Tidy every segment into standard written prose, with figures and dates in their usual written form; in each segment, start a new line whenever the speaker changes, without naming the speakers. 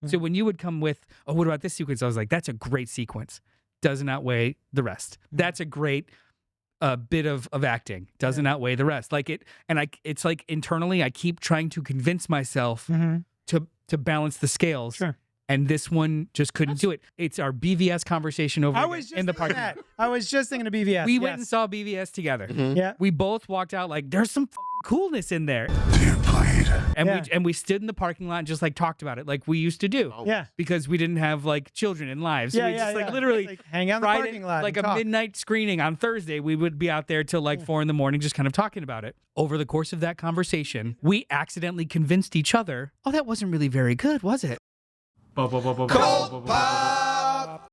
So when you would come with, oh, what about this sequence? I was like, that's a great sequence. Doesn't outweigh the rest. That's a great bit of acting. Doesn't outweigh the rest. Like it, and it's like internally, I keep trying to convince myself to balance the scales.
Sure.
And this one just couldn't do it. It's our BVS conversation over in the parking lot.
I was just thinking of BVS.
We went and saw BVS together.
Yeah.
We both walked out like, there's some coolness in there.
Dear played.
And we stood in the parking lot and just like talked about it like we used to do.
Yeah.
Because we didn't have like children and lives. So we just like literally
like, hang out in the
Friday,
parking lot.
like
and
a
talk.
midnight screening on Thursday, we would be out there till like 4 a.m. just kind of talking about it. Over the course of that conversation, we accidentally convinced each other, oh, that wasn't really very good, was it?
Cold Pop!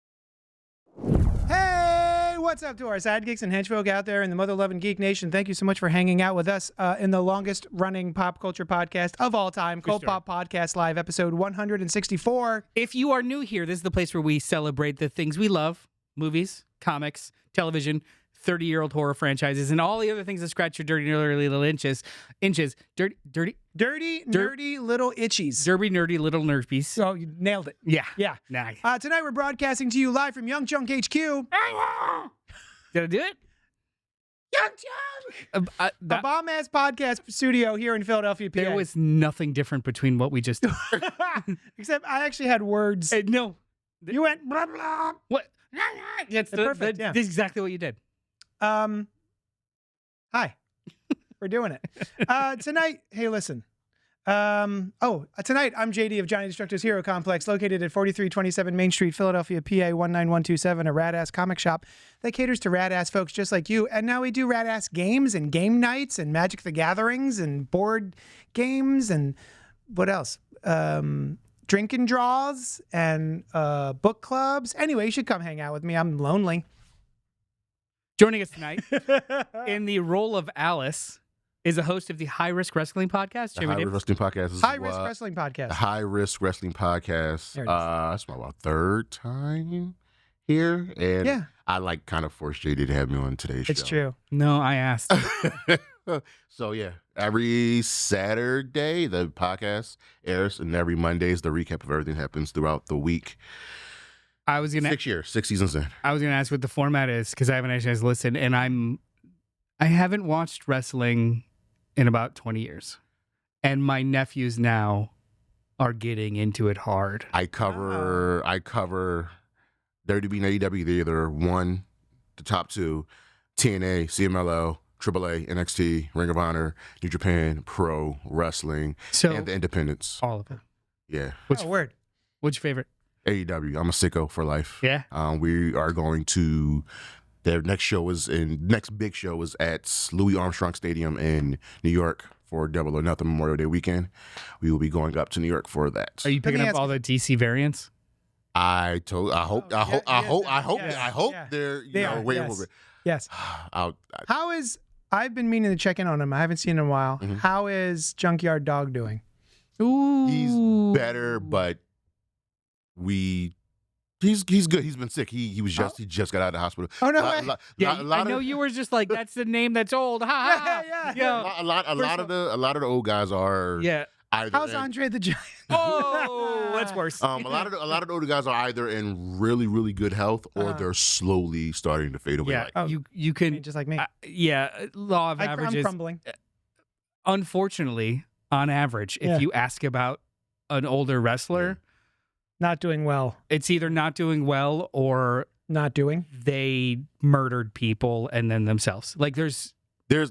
Hey, what's up to our sidekicks and henchfolk out there in the mother-loving Geek Nation? Thank you so much for hanging out with us in the longest-running pop culture podcast of all time, Cold Pop Podcast Live, episode 164.
If you are new here, this is the place where we celebrate the things we love, movies, comics, television, 30-year-old horror franchises, and all the other things that scratch your dirty, nerdy little inches. Dirty,
nerdy little itchies.
Derby, nerdy little nerfies.
Oh, you nailed it.
Yeah.
Yeah.
Nah.
Tonight we're broadcasting to you live from Yunkjunk HQ.
Did I do it?
Yunkjunk! A bomb-ass podcast studio here in Philadelphia, PA.
There was nothing different between what we just did.
Except I actually had words.
No.
You went blah, blah.
What? That's
perfect, yeah.
This is exactly what you did.
Hi. We're doing it. Tonight, hey, listen. Tonight, I'm JD of Johnny Destructor's Hero Complex, located at 4327 Main Street, Philadelphia, PA 19127, a rad-ass comic shop that caters to rad-ass folks just like you. And now we do rad-ass games and game nights and Magic the Gatherings and board games and what else? Drinking draws and book clubs. Anyway, you should come hang out with me. I'm lonely.
Joining us tonight in the role of Alice is a host of the High Risk Wrestling Podcast.
The High Risk Wrestling Podcast.
High Risk Wrestling Podcast.
The High Risk Wrestling Podcast. That's my third time here. And I like kind of forced JD to have me on today's show.
It's true.
No, I asked.
So yeah, every Saturday the podcast airs, and every Monday is the recap of everything that happens throughout the week.
I was gonna
6 years, 6 seasons in.
I was gonna ask what the format is because I haven't had a chance to listen, and I haven't watched wrestling in about 20 years, and my nephews now are getting into it hard.
I cover WWE and AEW. They're either one, the top two, TNA, CMLL, AAA, NXT, Ring of Honor, New Japan, Pro Wrestling, and the independents.
All of them.
Yeah.
What's
your
favorite?
AEW. I'm a sicko for life.
Yeah.
We are going to. Their next big show is at Louis Armstrong Stadium in New York for Double or Nothing Memorial Day weekend. We will be going up to New York for that.
Are you picking up all the DC variants?
I hope they're way over.
Yes. I've been meaning to check in on him. I haven't seen him in a while. Mm-hmm. How is Junkyard Dog doing?
Ooh.
He's better, but He's good. He's been sick. He just got out of the hospital.
Oh no way!
I know you were just like, that's the name that's old. Ha ha.
Yeah.
A lot of the old guys are.
Yeah.
How's Andre the Giant?
Oh, that's worse.
A lot of the older guys are either in really, really good health or they're slowly starting to fade away.
Yeah. You can
just like me.
Law of averages.
I'm crumbling.
Unfortunately, on average, if you ask about an older wrestler.
Not doing well.
It's either not doing well or
not doing.
They murdered people and then themselves. Like there's a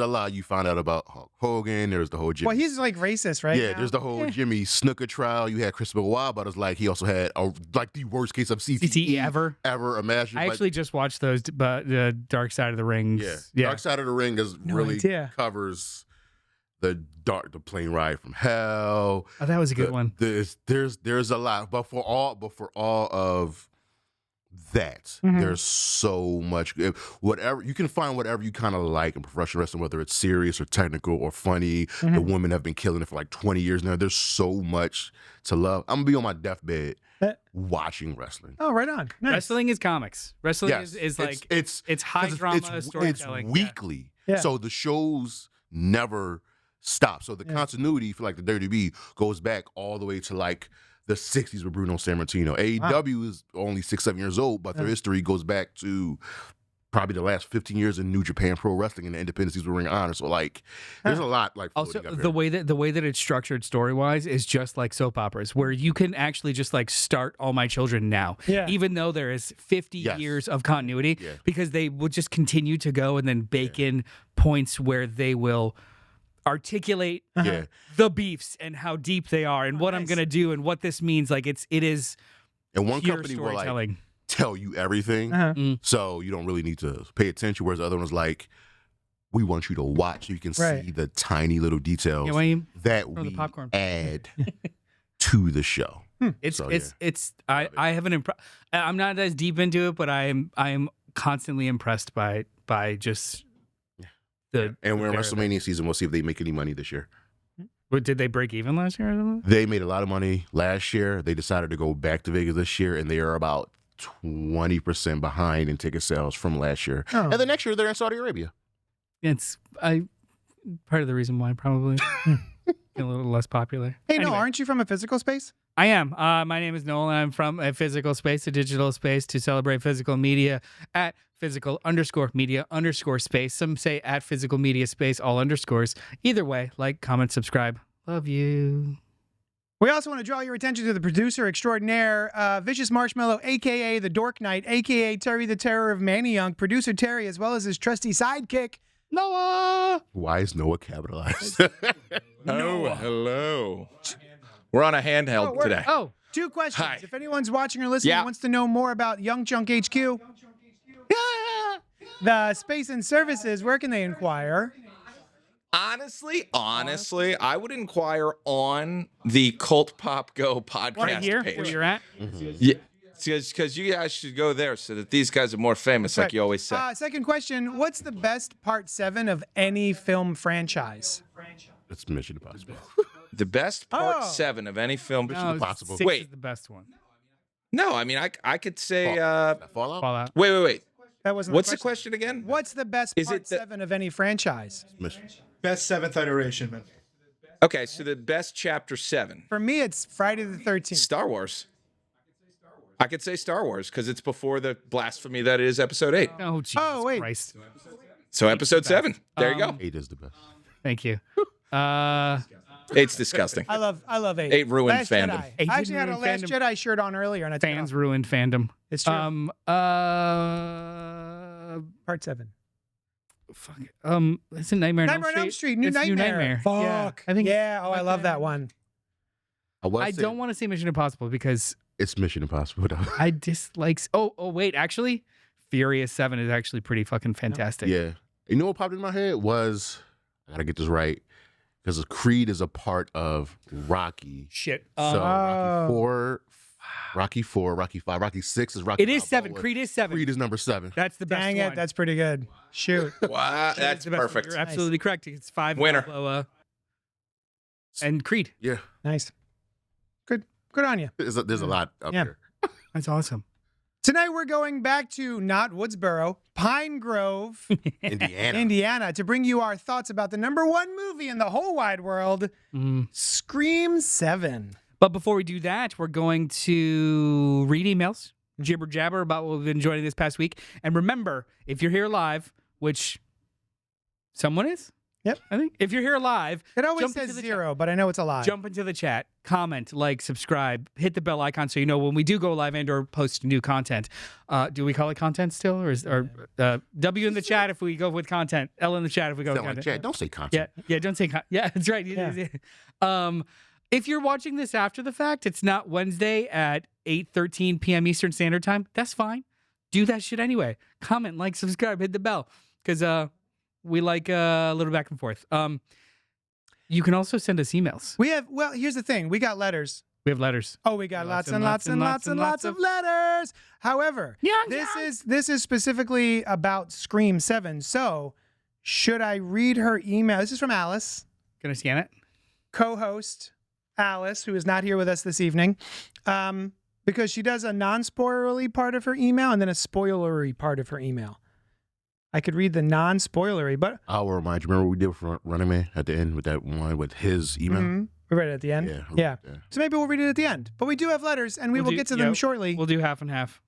lot
you find out about Hulk Hogan. There's the whole Jimmy.
Well, he's like racist, right?
Yeah, there's the whole Jimmy Snuka trial. You had Christopher Wild, but it's like he also had the worst case of CTE ever imagined.
I actually just watched those, but the Dark Side of the Ring.
Yeah, Dark Side of the Ring covers the plane ride from hell.
Oh, that was a good one.
There's a lot, but for all of that, there's so much. Whatever you can find, whatever you kind of like in professional wrestling, whether it's serious or technical or funny. The women have been killing it for like 20 years now. There's so much to love. I'm gonna be on my deathbed watching wrestling.
Oh, right on. Nice.
Wrestling is comics. Wrestling is like it's high drama storytelling.
It's weekly, so the shows never stopped. So the continuity for like the WWE goes back all the way to like the 60s with Bruno Sammartino. AEW is only 6-7 years old, but their history goes back to probably the last 15 years in New Japan Pro Wrestling and the Independence with Ring of Honor. So like, there's a lot like
also the way that it's structured story wise is just like soap operas, where you can actually just like start All My Children now, even though there is 50 years of continuity, because they will just continue to go and then bake in points where they will articulate the beefs and how deep they are and what I'm gonna do and what this means. Like it is,
and one company will like tell you everything, so you don't really need to pay attention. Whereas the other one's like, we want you to watch so you can see the tiny little details that we add to the show. I haven't I'm not as deep into it, but I am constantly impressed by just the. And we're in WrestleMania season. We'll see if they make any money this year.
But did they break even last year or something?
They made a lot of money last year. They decided to go back to Vegas this year, and they are about 20% behind in ticket sales from last year. And then next year they're in Saudi Arabia.
It's part of the reason why probably a little less popular.
Hey, Noel, aren't you from a physical space?
I am. My name is Noel, and I'm from a physical space, a digital space to celebrate physical media at physical_media_space. Some say at physical media space, all underscores. Either way, like, comment, subscribe. Love you.
We also want to draw your attention to the producer extraordinaire, Vicious Marshmallow, a.k.a. The Dork Knight, a.k.a. Terry the Terror of Manayunk, producer Terry, as well as his trusty sidekick, Noah.
Why is Noah capitalized?
Oh, hello. We're on a handheld today.
Oh, 2 questions. Hi. If anyone's watching or listening and wants to know more about Yunkjunk HQ, the space and services, where can they inquire?
Honestly, I would inquire on the Cult Pop Go podcast page.
Where you're at?
Yeah, because you guys should go there so that these guys are more famous, like you always say.
Second question, what's the best part 7 of any film franchise?
It's Mission Impossible.
The best part 7 of any film.
Mission Impossible.
6 is the best one.
No, I mean, I could say...
Fallout?
Wait.
That wasn't
What's the question again?
What's the best part 7 of any franchise?
Mission.
Best 7th iteration, man.
Okay, so the best chapter 7.
For me, it's Friday the 13th.
Star Wars. I could say Star Wars because it's before the blasphemy that is episode 8.
Oh, Jesus
wait.
Christ.
So episode 7. There you go.
8 is the best.
Thank you.
8's disgusting.
I love 8.
8 ruined
Last
fandom.
Jedi. I actually had a Last Jedi shirt on earlier, and I took it
Fans
off.
ruined fandom.
It's true. Part 7.
Fuck. It's a Nightmare on Elm Street.
New
It's
Nightmare.
Fuck.
Yeah.
I think.
Yeah. Oh, I love that one.
I don't want to say Mission Impossible because
it's Mission Impossible.
I dislike. Oh, wait. Actually, Furious 7 is actually pretty fucking fantastic.
Yeah. You know what popped in my head was, I gotta get this right, because Creed is a part of Rocky.
Shit.
So Rocky 4, Rocky 5, Rocky 6 is Rocky.
It is 7. Creed is 7.
Creed is number 7.
That's the best
Dang
one.
it. That's pretty good. Shoot.
Wow, that's
the best one.
perfect.
You're absolutely correct. It's 5.
Winner.
And Creed.
Yeah.
Nice. Good on you.
There's a lot up there.
That's awesome.
Tonight we're going back to not Woodsboro, Pine Grove, Indiana, to bring you our thoughts about the #1 movie in the whole wide world, Scream 7.
But before we do that, we're going to read emails, jibber jabber about what we've been enjoying this past week. And remember, if you're here live, which someone is,
Yep.
I think if you're here live,
It always says 0, but I know it's a lie.
jump into the chat, comment, like, subscribe, hit the bell icon so you know when we do go live and or post new content. Do we call it content still, or W in the chat if we go with content, L in the chat if we go with content?
Chat. Don't say content.
Yeah, don't say yeah, that's right.
Yeah.
If you're watching this after the fact, it's not Wednesday at 8:13 p.m. Eastern Standard Time. That's fine. Do that shit anyway. Comment, like, subscribe, hit the bell, because we like a little back and forth. You can also send us emails.
Well, here's the thing. We got letters.
We have letters.
Oh, we got lots and lots of letters. However, this is specifically about Scream 7. So, should I read her email? This is from Alice.
Can I scan it?
Co-host Alice, who is not here with us this evening, because she does a non-spoilery part of her email and then a spoilery part of her email. I could read the non-spoilery, but
I'll remind you. Remember what we did with Running Man at the end with that one with his email?
we read it at the end.
Yeah.
So maybe we'll read it at the end. But we do have letters, and we will get to them shortly.
We'll do half and half.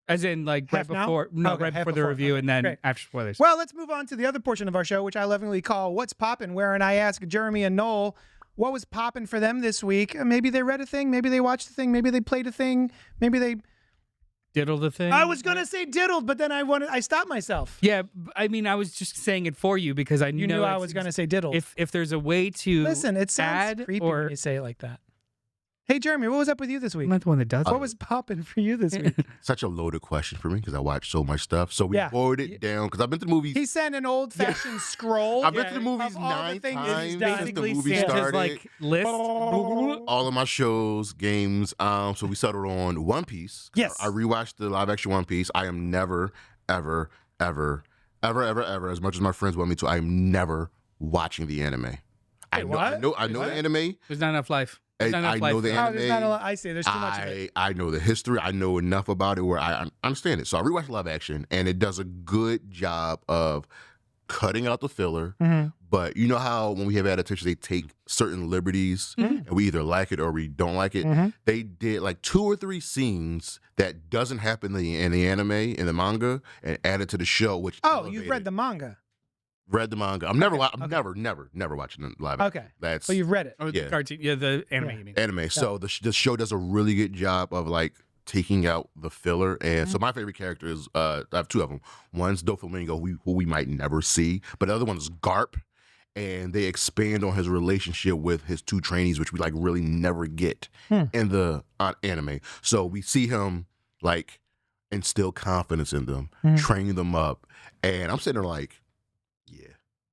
As in, like,
Half
right
now?
before, no,
Okay,
right
half
before the
before.
review,
Okay,
and then
great.
after spoilers.
Well, let's move on to the other portion of our show, which I lovingly call What's Poppin', wherein I ask Jeremy and Noel what was poppin' for them this week. Maybe they read a thing, maybe they watched a thing, maybe they played a thing, maybe they...
Diddle the thing.
I was going to say diddled, but then I stopped myself.
Yeah, I mean, I was just saying it for you because I
You knew I was going to say diddled.
If there's a way to
Listen, it sounds
add
creepy when you say it like that. Hey, Jeremy, what was up with you this week?
I'm not the one that does
What
it.
was popping for you this week?
Such a loaded question for me because I watch so much stuff. So we
Yeah.
boiled it down because I've been to the movies.
He sent an old-fashioned scroll.
I've been to the movies
of all the
9
things
times
he's
since
done.
the
Basically
movie
Santa's
started.
like list.
All of my shows, games. So we settled on One Piece.
Yes.
I rewatched the live action One Piece. I am never, ever, as much as my friends want me to, I am never watching the anime. I know the anime.
There's not enough life. There's not enough
I
life.
know the
Oh, there's not a
anime.
lot. I see. There's too much of it.
I know the history. I know enough about it where I understand it. So I rewatched live action, and it does a good job of cutting out the filler.
Mhm.
But you know how when we have adaptations, they take certain liberties, and we either like it or we don't like it.
Mhm.
They did like 2 or 3 scenes that doesn't happen in the anime, in the manga, and added to the show. Which
Oh, you've read the manga.
Read the manga. I'm never watching the live action.
Okay.
That's
Well, you've read it.
Or
Yeah.
the cartoon, the anime.
Yeah.
You mean?
anime. So the show does a really good job of like taking out the filler. And
Mm-hmm.
so my favorite character is I have 2 of them. One's Doflamingo, who we might never see, but the other one is Garp. And they expand on his relationship with his 2 trainees, which we like really never get in the anime. So we see him like instill confidence in them, train them up, and I'm sitting there like,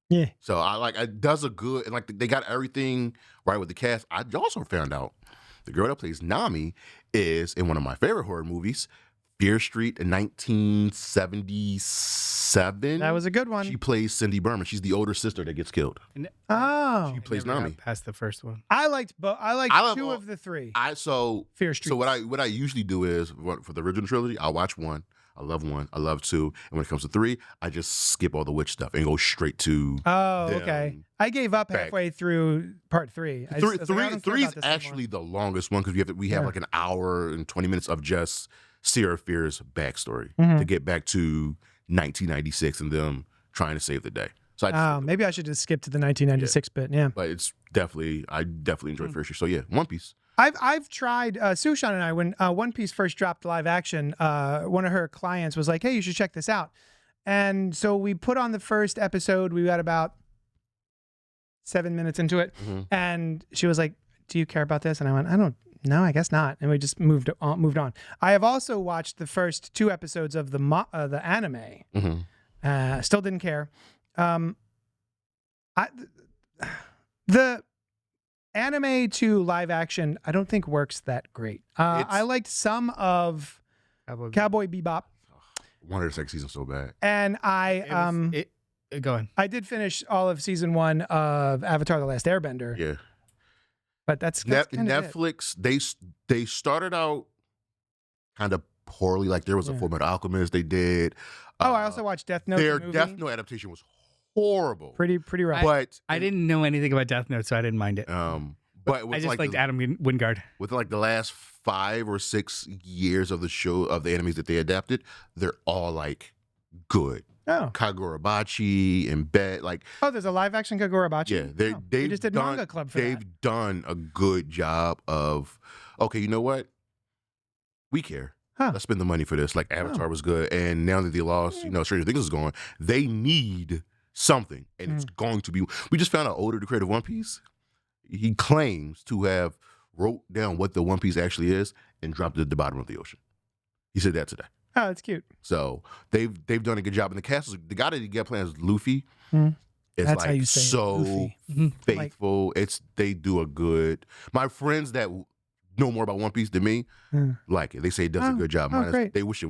Yeah.
So it does a good, and like they got everything right with the cast. I also found out the girl that plays Nami is in one of my favorite horror movies, Fear Street in 1977.
That was a good one.
She plays Cindy Berman. She's the older sister that gets killed.
Oh.
She plays
Never
Nami.
got past the first one.
I liked
I love
2
all-
of the 3.
So
Fear Street.
what I usually do is for the original trilogy, I'll watch 1. I love 1. I love 2. And when it comes to 3, I just skip all the witch stuff and go straight to
Oh,
them
okay. I gave up
back.
halfway through part 3. I
Three,
was like, I don't care
three is
about this anymore.
actually the longest one because we have
Yeah.
like an hour and 20 minutes of just Sierra Fear's backstory
Mhm.
to get back to 1996 and them trying to save the day. So
Maybe I should just skip to the 1996 bit. Yeah.
but I definitely enjoyed Fear Street. So yeah, One Piece.
I've tried Sushan and I when One Piece first dropped live action. One of her clients was like, "Hey, you should check this out," and so we put on the first episode. We got about 7 minutes into it, and she was like, "Do you care about this?" And I went, "I don't know. I guess not." And we just moved on. I have also watched the first 2 episodes of the anime. Still didn't care. The anime to live action, I don't think works that great. I liked some of Cowboy Bebop,
One of the second season so bad.
and
Go on.
I did finish all of season 1 of Avatar: The Last Airbender.
Yeah.
But that's kinda it.
Netflix, they started out kind of poorly. Like there was a Fullmetal Alchemist they did.
I also watched Death Note.
Their
the movie.
Death Note adaptation was horrible.
Pretty rough.
But
I didn't know anything about Death Note, so I didn't mind it.
but it was
I just
like
liked Adam Wingard.
within like the last 5 or 6 years of the show of the animes that they adapted, they're all like good.
Oh,
Kagurabachi and like
there's a live action Kagurabachi.
yeah,
they
they
just did Manga Club for
they've
that.
done a good job of okay, you know what? We care.
Huh.
Let's spend the money for this. Like Avatar was good, and now that they lost, Stranger Things is going. They need something, and it's going to be. We just found out Oda, the creator of One Piece, he claims to have wrote down what the One Piece actually is and dropped it at the bottom of the ocean. He said that today.
Oh, that's cute.
So they've done a good job. And the cast, the guy that you got playing is Luffy.
Mm.
It's
That's
like
how you say it,
so
Luffy.
faithful. They do a good. My friends that know more about One Piece than me like it. They say it does a good job.
Great.
They wish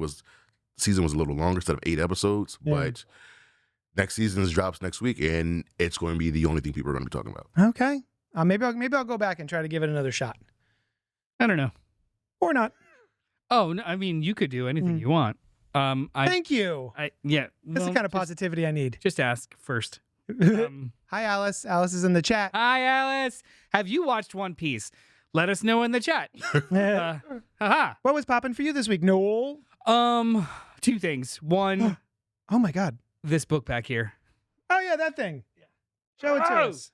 season was a little longer instead of 8 episodes.
Yeah.
But next season drops next week, and it's going to be the only thing people are going to be talking about.
Okay. Maybe I'll go back and try to give it another shot,
I don't know.
or not.
Oh, no, I mean, you could do anything you want.
Thank you.
Yeah.
That's the kind of positivity I need.
Just ask first.
Hi, Alice. Alice is in the chat.
Hi, Alice. Have you watched One Piece? Let us know in the chat. Haha.
What was popping for you this week, Noel?
Two things. One,
Oh my God.
this book back here.
Oh yeah, that thing. Show it to
Oh.
us.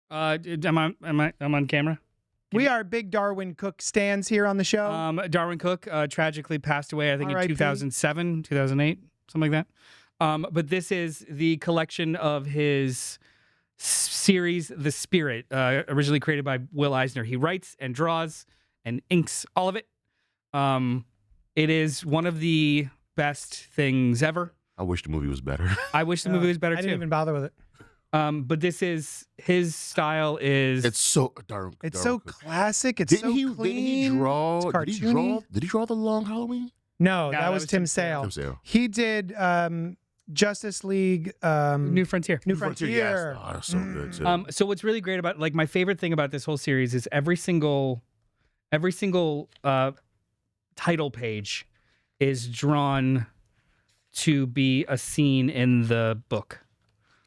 I'm on camera.
We are big Darwin Cook stands here on the show.
Darwin Cook tragically passed away, I think, in
R.I.P.
2007, 2008, something like that. But this is the collection of his series, The Spirit, originally created by Will Eisner. He writes and draws and inks all of it. It is one of the best things ever.
I wish the movie was better.
I wish the movie was better
I
too.
didn't even bother with it.
But this is his style is
It's so Darwin.
It's
Darwin
so
Cook.
classic. It's
Didn't
so
he?
clean.
Didn't he draw?
It's
Did he draw?
cartoony.
Did he draw the Long Halloween?
No, that was Tim Sale.
Tim Sale.
He did Justice League.
New Frontier.
New Frontier.
Yes. Oh, that's so good too.
So what's really great about, like, my favorite thing about this whole series is every single title page is drawn to be a scene in the book.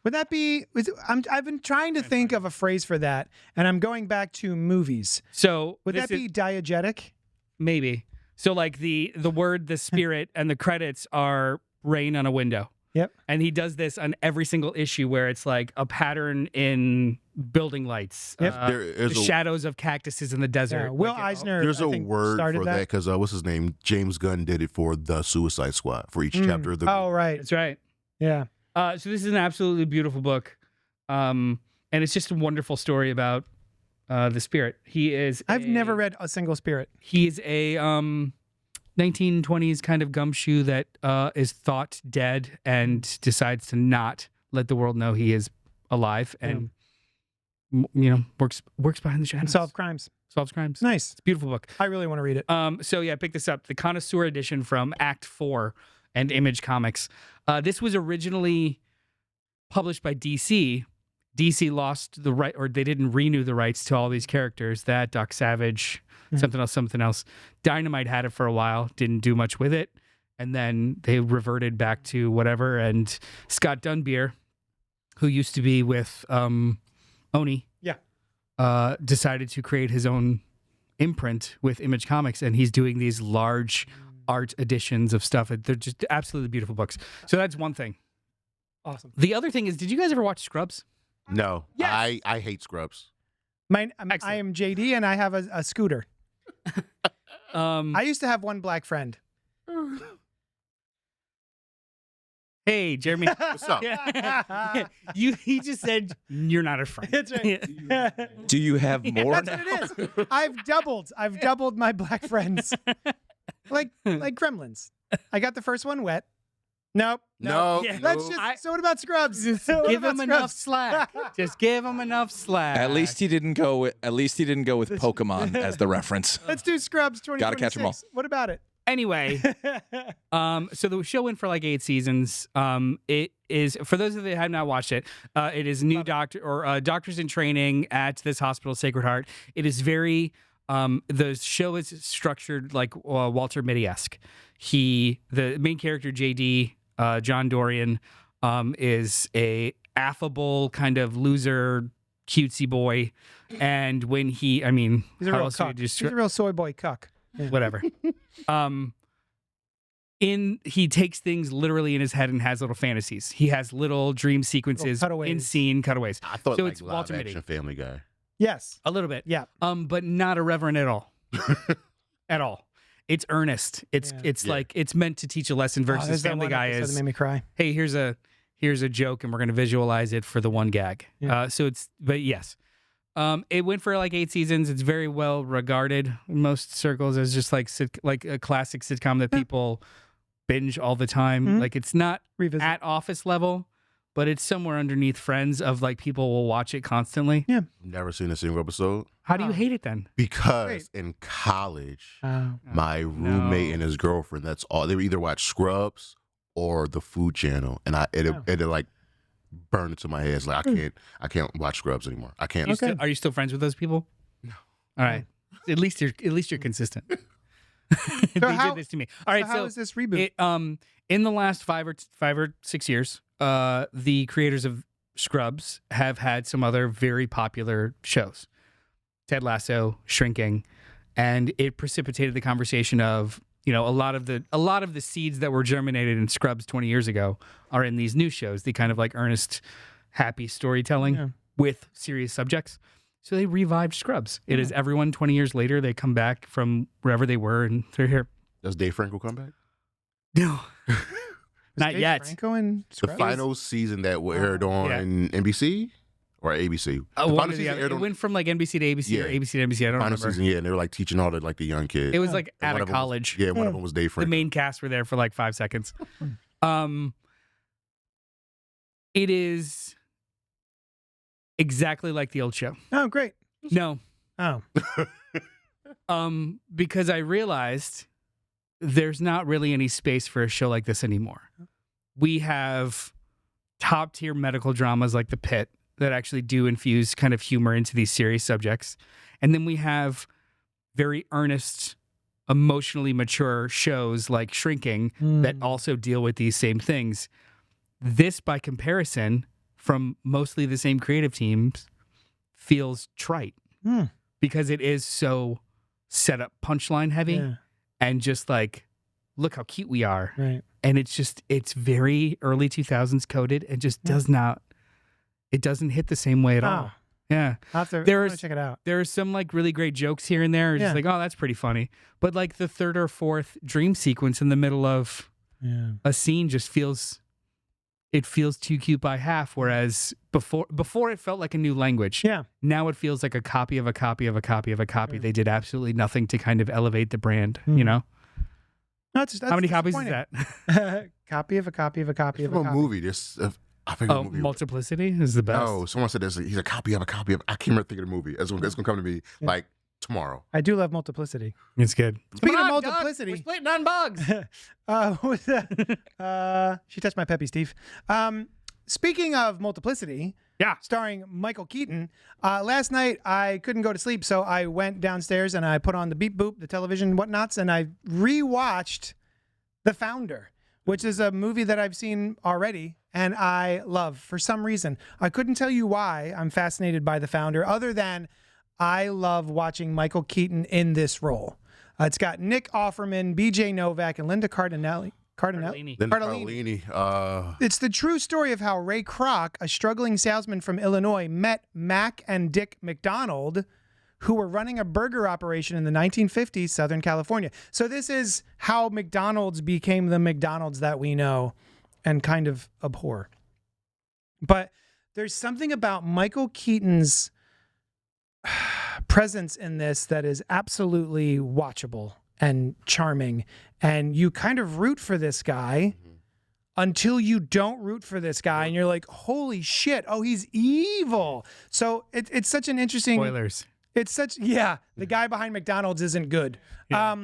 Would that be? I've been trying to think of a phrase for that, and I'm going back to movies.
So
Would
this
that be diegetic?
maybe? So like the word, the spirit, and the credits are rain on a window.
Yep.
And he does this on every single issue where it's like a pattern in building lights.
Yep.
There is
The
a-
shadows of cactuses in the desert.
Yeah, Will
Like,
Eisner.
There's
I
a
think,
word
started
for that because what's his name? James Gunn did it for the Suicide Squad for each chapter of the.
Oh right.
That's right.
Yeah.
So this is an absolutely beautiful book, and it's just a wonderful story about the spirit. He is.
I've never read a single Spirit.
He is a 1920s kind of gumshoe that is thought dead and decides to not let the world know he is alive, and works behind the shadows.
Solve crimes.
Solves crimes.
Nice.
It's a beautiful book.
I really want to read it.
So yeah, pick this up. The Connoisseur Edition from Act 4 and Image Comics. This was originally published by DC. DC lost the right, or they didn't renew the rights to all these characters. That, Doc Savage, something else. Dynamite had it for a while, didn't do much with it. And then they reverted back to whatever. And Scott Dunbier, who used to be with Oni, decided to create his own imprint with Image Comics. And he's doing these large art editions of stuff. They're just absolutely beautiful books. So that's one thing.
Awesome.
The other thing is, did you guys ever watch Scrubs?
No,
Yes.
I hate Scrubs.
I
Excellent.
am JD, and I have a scooter. I used to have one black friend.
Hey, Jeremy.
What's up?
He just said you're not a friend.
That's right.
Do you have more
That's
now?
what it is. I've doubled my black friends. like gremlins. I got the first one wet. Nope.
No,
Yeah.
Let's just. So what about Scrubs?
Just
What
give
about
him enough
Scrubs?
slack. Just give him enough slack.
At least he didn't go with Pokemon as the reference.
Let's do Scrubs 2026.
Gotta catch 'em all.
What about it?
Anyway, so the show went for like 8 seasons. It is, for those of you that have not watched it, it is new doctors in training at this hospital, Sacred Heart. It is very, the show is structured like Walter Mitty-esque. The main character, JD, John Dorian, is a affable kind of loser, cutesy boy. And when
He's a real cuck.
just
He's a real soy boy cuck.
whatever. He takes things literally in his head and has little fantasies. He has little dream sequences,
cutaways.
in scene cutaways.
I thought
So
like
it's
live
Walter
action
Mitty.
Family Guy.
Yes.
A little bit.
Yeah.
But not irreverent at all. At all. It's earnest. It's
Yeah.
like it's meant to teach a lesson versus
there's that
Family
one
Guy
episode
is,
that made me cry.
hey, here's a joke and we're gonna visualize it for the one gag.
Yeah.
But yes. It went for like 8 seasons. It's very well regarded in most circles as just like a classic sitcom that people binge all the time.
Mhm.
Like it's not
Revisit.
at Office level, but it's somewhere underneath Friends of like people will watch it constantly.
Yeah.
Never seen a single episode
How do you
Oh.
hate it then?
because in college, my roommate and his girlfriend, that's all they would either watch Scrubs or the Food Channel, and it like burned into my head. It's like I can't watch Scrubs anymore. I can't.
Are you still friends with those people? No. All right. At least you're consistent. They
how-
did this to me. All right,
so how is this reboot?
in the last 5 or 6 years, the creators of Scrubs have had some other very popular shows. Ted Lasso, Shrinking, and it precipitated the conversation of, a lot of the seeds that were germinated in Scrubs 20 years ago are in these new shows, the kind of like earnest, happy storytelling with serious subjects. So they revived Scrubs. It is everyone 20 years later, they come back from wherever they were and they're here.
Does Dave Franco come back?
No. Not
Dave
yet.
Franco and
The
Scrubs?
final season that aired on NBC or ABC? The
One
final
or the
season
other.
aired
It
on
went from like NBC to ABC or
Yeah.
ABC to NBC. I don't
final
remember.
season, and they were like teaching all the young kids.
It was like
And
out
one
of
them was-
college.
one of them was Dave
The
Franco.
main cast were there for like 5 seconds. It is exactly like the old show.
Oh, great.
No.
Oh.
Because I realized there's not really any space for a show like this anymore. We have top tier medical dramas like The Pit that actually do infuse kind of humor into these serious subjects. And then we have very earnest, emotionally mature shows like Shrinking that also deal with these same things. This, by comparison, from mostly the same creative teams, feels trite because it is so set up punchline heavy
Yeah.
and just like, look how cute we are.
Right.
And it's very early 2000s coded and just it doesn't hit the same way at all. Yeah.
I'll have to
There's-
check it out.
There are some like really great jokes here and there. Just
Yeah.
like, oh, that's pretty funny. But like the third or fourth dream sequence in the middle of
Yeah.
a scene just feels too cute by half. Whereas before it felt like a new language.
Yeah.
Now it feels like a copy of a copy of a copy of a copy. They did absolutely nothing to kind of elevate the brand, you know?
That's
How many copies is
disappointing.
that?
Copy of a copy of a copy of a
From a
copy.
movie. I think
Oh,
a movie.
Multiplicity is the best.
No, someone said he's a copy of a copy of. I can't remember thinking of the movie. It's going to come to me like tomorrow.
I do love Multiplicity.
It's good.
Speaking
Come
of
on, Doc,
multiplicity-
we're splitting on bugs.
What was that? She touched my peppy, Steve. Speaking of Multiplicity,
Yeah.
starring Michael Keaton, last night I couldn't go to sleep, so I went downstairs and I put on the Beep Boop, the television whatnots, and I rewatched The Founder, which is a movie that I've seen already and I love for some reason. I couldn't tell you why I'm fascinated by The Founder, other than I love watching Michael Keaton in this role. It's got Nick Offerman, BJ Novak, and Linda Cardellini.
Cardellini.
Then
Cardellini.
Cardellini.
It's the true story of how Ray Kroc, a struggling salesman from Illinois, met Mac and Dick McDonald, who were running a burger operation in the 1950s, Southern California. So this is how McDonald's became the McDonald's that we know and kind of abhor. But there's something about Michael Keaton's presence in this that is absolutely watchable and charming. And you kind of root for this guy until you don't root for this guy and you're like, holy shit, oh, he's evil. So it's such an interesting...
Spoilers.
It's such... Yeah, the guy behind McDonald's isn't good.
Yeah.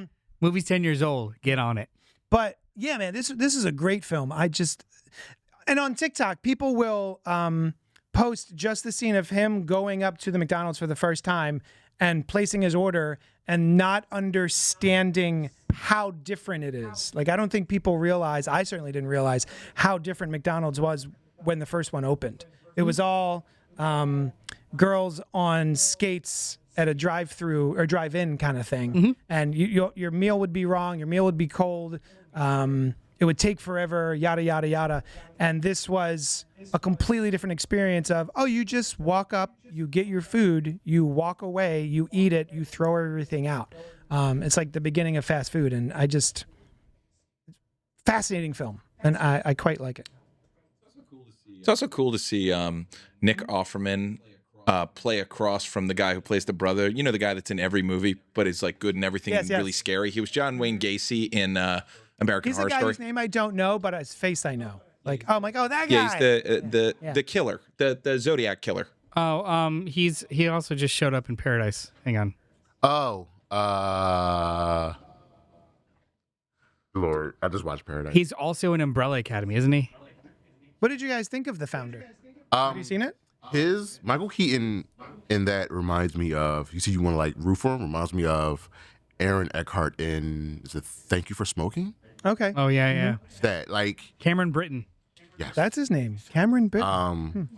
Movie's 10 years old. Get on it.
But yeah, man, this is a great film. And on TikTok, people will post just the scene of him going up to the McDonald's for the first time and placing his order and not understanding how different it is. Like, I don't think people realize, I certainly didn't realize how different McDonald's was when the first one opened. It was all girls on skates at a drive-through or drive-in kind of thing. And your meal would be wrong. Your meal would be cold. It would take forever, yada, yada, yada. And this was a completely different experience of, oh, you just walk up, you get your food, you walk away, you eat it, you throw everything out. It's like the beginning of fast food. And fascinating film. And I quite like it.
It's also cool to see Nick Offerman play across from the guy who plays the brother. You know, the guy that's in every movie, but is like good in everything
Yes,
and
yes.
really scary. He was John Wayne Gacy in American
He's the
Horror
guy
Story.
whose name I don't know, but his face I know. Like, oh, I'm like, oh, that guy.
Yeah, he's
Yeah.
the killer, the Zodiac killer.
Oh, he also just showed up in Paradise. Hang on.
Oh, Lord, I just watched Paradise.
He's also in Umbrella Academy, isn't he?
What did you guys think of The Founder? Have you seen it?
Michael Keaton in that reminds me of, you see, you want to like root for him, reminds me of Aaron Eckhart in is it Thank You for Smoking?
Okay.
Oh yeah, yeah.
That like
Cameron Britton.
yes.
That's his name. Cameron Bitten.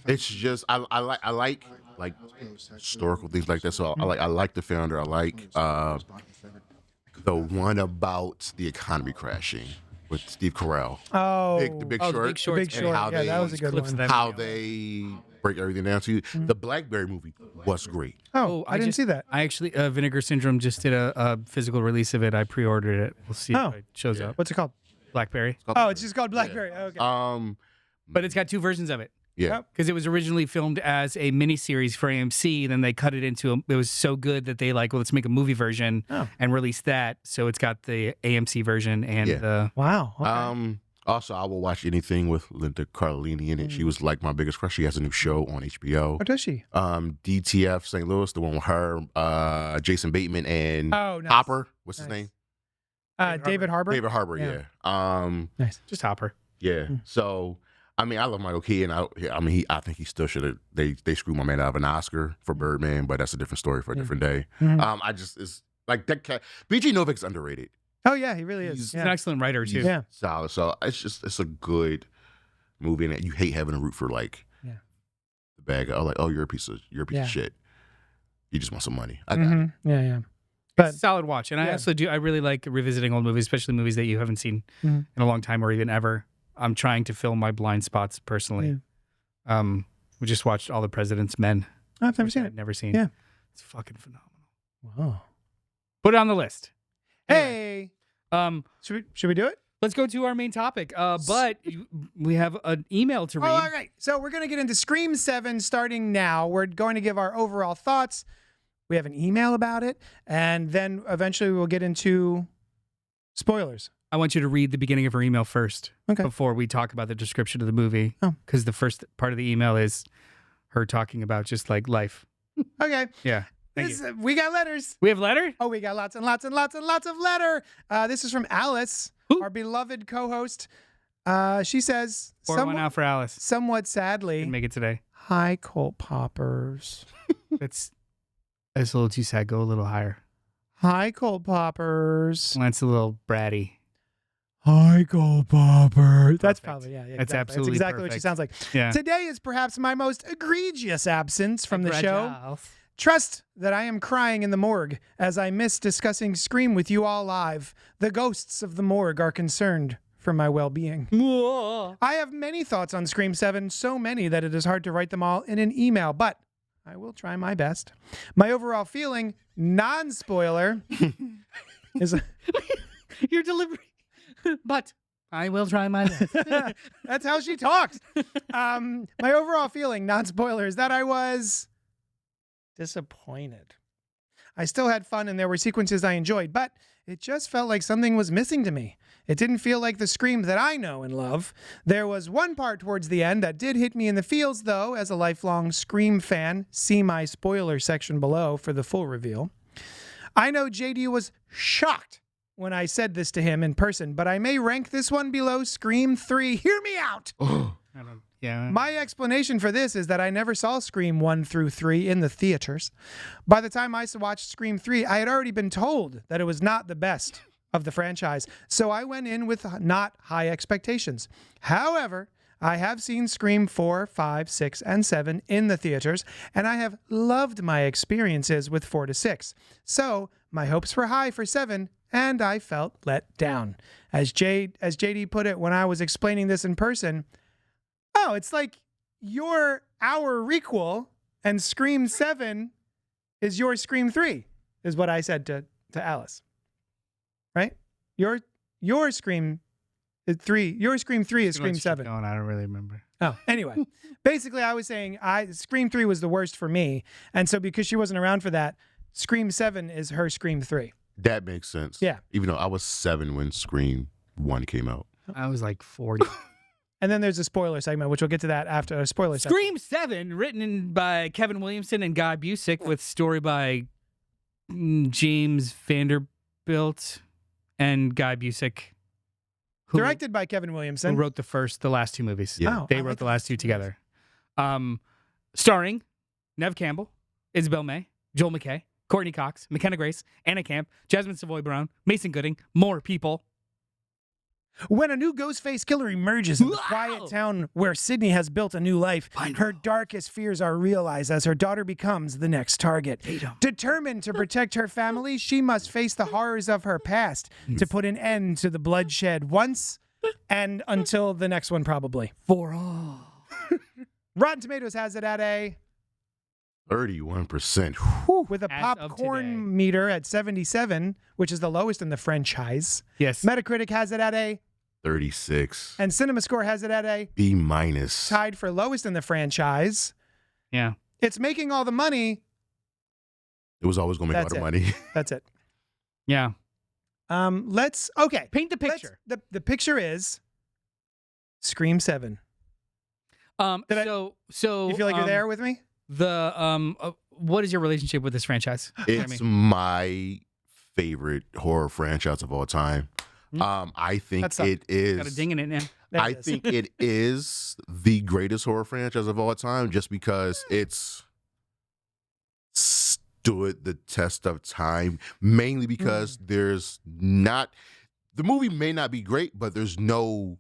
It's just I like historical things like that. So I like The Founder. I like the one about the economy crashing with Steve Carell.
Oh.
The Big
Oh,
Short.
The Big Short.
The Big Short.
how
Yeah, that
they-
was a good
clips
one.
of that
How
video.
they break everything down to you. The Blackberry movie was great.
Oh, I didn't see that.
I actually Vinegar Syndrome just did a physical release of it. I pre-ordered it. We'll see
Oh.
if it shows up.
What's it called?
Blackberry.
Oh, it's just called Blackberry. Okay.
But it's got two versions of it.
Yeah.
Because it was originally filmed as a miniseries for AMC, then they cut it into it was so good that they like, well, let's make a movie version and release that. So it's got the AMC version and the
Wow. Okay.
Also, I will watch anything with Linda Cardellini in it. She was like my biggest crush. She has a new show on HBO.
What does she?
DTF St. Louis, the one with her, Jason Bateman and
Oh, nice.
Hopper. What's his
Nice.
name?
David Harbour.
David Harbour.
Yeah.
Yeah.
Nice.
just Hopper.
Yeah. So I mean, I love Michael Keaton. I think he still should have. They screwed my man out of an Oscar for Birdman, but that's a different story for a different day. It's like that cat. BG Novik's underrated.
Oh yeah, he really is.
He's
Yeah.
an excellent writer too.
Yeah.
Solid. So it's a good movie, and you hate having to root for like the bad guy. Oh, like, oh, you're a piece of shit. You just want some money. I got it.
Mm-hmm. Yeah, yeah.
But solid watch, and I
Yeah.
also do. I really like revisiting old movies, especially movies that you haven't seen in a long time or even ever. I'm trying to fill my blind spots personally. We just watched All the President's Men.
I've never
which
seen
I'd
it.
never seen.
Yeah.
It's fucking phenomenal.
Wow.
Put it on the list.
Hey,
Um,
should we do it?
let's go to our main topic. But we have an email to read.
Oh, all right. So we're going to get into Scream 7 starting now. We're going to give our overall thoughts. We have an email about it. And then eventually we'll get into spoilers.
I want you to read the beginning of her email first
Okay.
before we talk about the description of the movie.
Oh.
Because the first part of the email is her talking about just like life.
Okay.
Yeah. Thank you.
We got letters.
We have letter?
Oh, we got lots and lots and lots and lots of letter. This is from Alice,
Who?
our beloved co-host. She says,
Pour one out for Alice.
somewhat sadly,
Didn't make it today.
hi, Colt Poppers.
It's a little too sad. Go a little higher.
Hi, Colt Poppers.
That's a little bratty.
Hi, Colt Poppers. That's
Perfect.
probably, yeah.
That's absolutely
That's exactly what she
perfect.
sounds like.
Yeah.
Today is perhaps my most egregious absence from the show. Trust that I am crying in the morgue as I miss discussing Scream with you all live. The ghosts of the morgue are concerned for my well-being. I have many thoughts on Scream 7, so many that it is hard to write them all in an email, but I will try my best. My overall feeling, non-spoiler, is...
Your delivery. But I will try my best.
That's how she talks. My overall feeling, non-spoiler, is that I was disappointed. I still had fun and there were sequences I enjoyed, but it just felt like something was missing to me. It didn't feel like the Scream that I know and love. There was one part towards the end that did hit me in the feels, though, as a lifelong Scream fan. See my spoiler section below for the full reveal. I know JD was shocked when I said this to him in person, but I may rank this one below Scream 3. Hear me out!
Yeah.
My explanation for this is that I never saw Scream 1 through 3 in the theaters. By the time I watched Scream 3, I had already been told that it was not the best of the franchise, so I went in with not high expectations. However, I have seen Scream 4, 5, 6, and 7 in the theaters, and I have loved my experiences with 4 to 6. So my hopes were high for 7, and I felt let down. As JD put it when I was explaining this in person, oh, it's like our requel and Scream 7 is your Scream 3, is what I said to Alice. Right? Your Scream 3, your Scream 3 is Scream 7.
No, I don't really remember.
Oh, anyway. Basically, I was saying Scream 3 was the worst for me. And so because she wasn't around for that, Scream 7 is her Scream 3.
That makes sense.
Yeah.
Even though I was 7 when Scream 1 came out.
I was like 40.
And then there's a spoiler segment, which we'll get to that after a spoiler segment.
Scream 7, written by Kevin Williamson and Guy Busick, with story by James Vanderbilt and Guy Busick, who
Directed by Kevin Williamson.
wrote the last two movies.
Yeah.
Oh,
They
I
wrote
like
the last two together. Starring Nev Campbell, Isabel May, Joel McKay, Courtney Cox, McKenna Grace, Anna Camp, Jasmine Savoy Brown, Mason Gooding, more people.
When a new Ghostface killer emerges in the quiet town where Sydney has built a new life, her darkest fears are realized as her daughter becomes the next target. Determined to protect her family, she must face the horrors of her past to put an end to the bloodshed once and until the next one, probably.
For all.
Rotten Tomatoes has it at a
31%.
with a
As of today.
popcorn meter at 77, which is the lowest in the franchise.
Yes.
Metacritic has it at a
36.
and CinemaScore has it at a
B minus.
tied for lowest in the franchise.
Yeah.
It's making all the money.
It was always going to make a lot
That's
of
it.
money.
That's it.
Yeah.
Let's
Paint the picture.
The picture is Scream 7. Did I-
So
You feel like you're there with me?
What is your relationship with this franchise?
It's my favorite horror franchise of all time. I think
That's up.
it is.
Got a ding in it now.
There
I
it is.
think it is the greatest horror franchise of all time, just because it's stood the test of time. Mainly because there's not, the movie may not be great, but there's no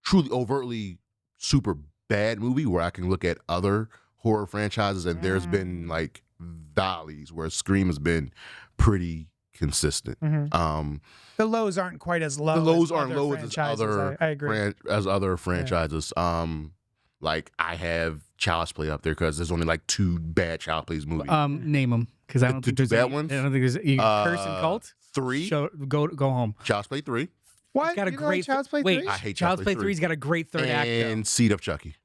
truly overtly super bad movie where I can look at other horror franchises and there's been like valleys where Scream has been pretty consistent.
The lows aren't quite as low.
The lows
as
aren't
other
low as
franchises.
other
I agree.
as other franchises. Like I have Child's Play up there because there's only like 2 bad Child's Plays movies.
Name them because I don't
The
think there's
bad
any-
ones?
I don't think there's Curse and Cult.
3,
Go home.
Child's Play 3,
What?
It's got a
You don't like
great
Child's Play
wait.
3?
I hate
Child's Play 3's got a great third act.
and Seed of Chucky.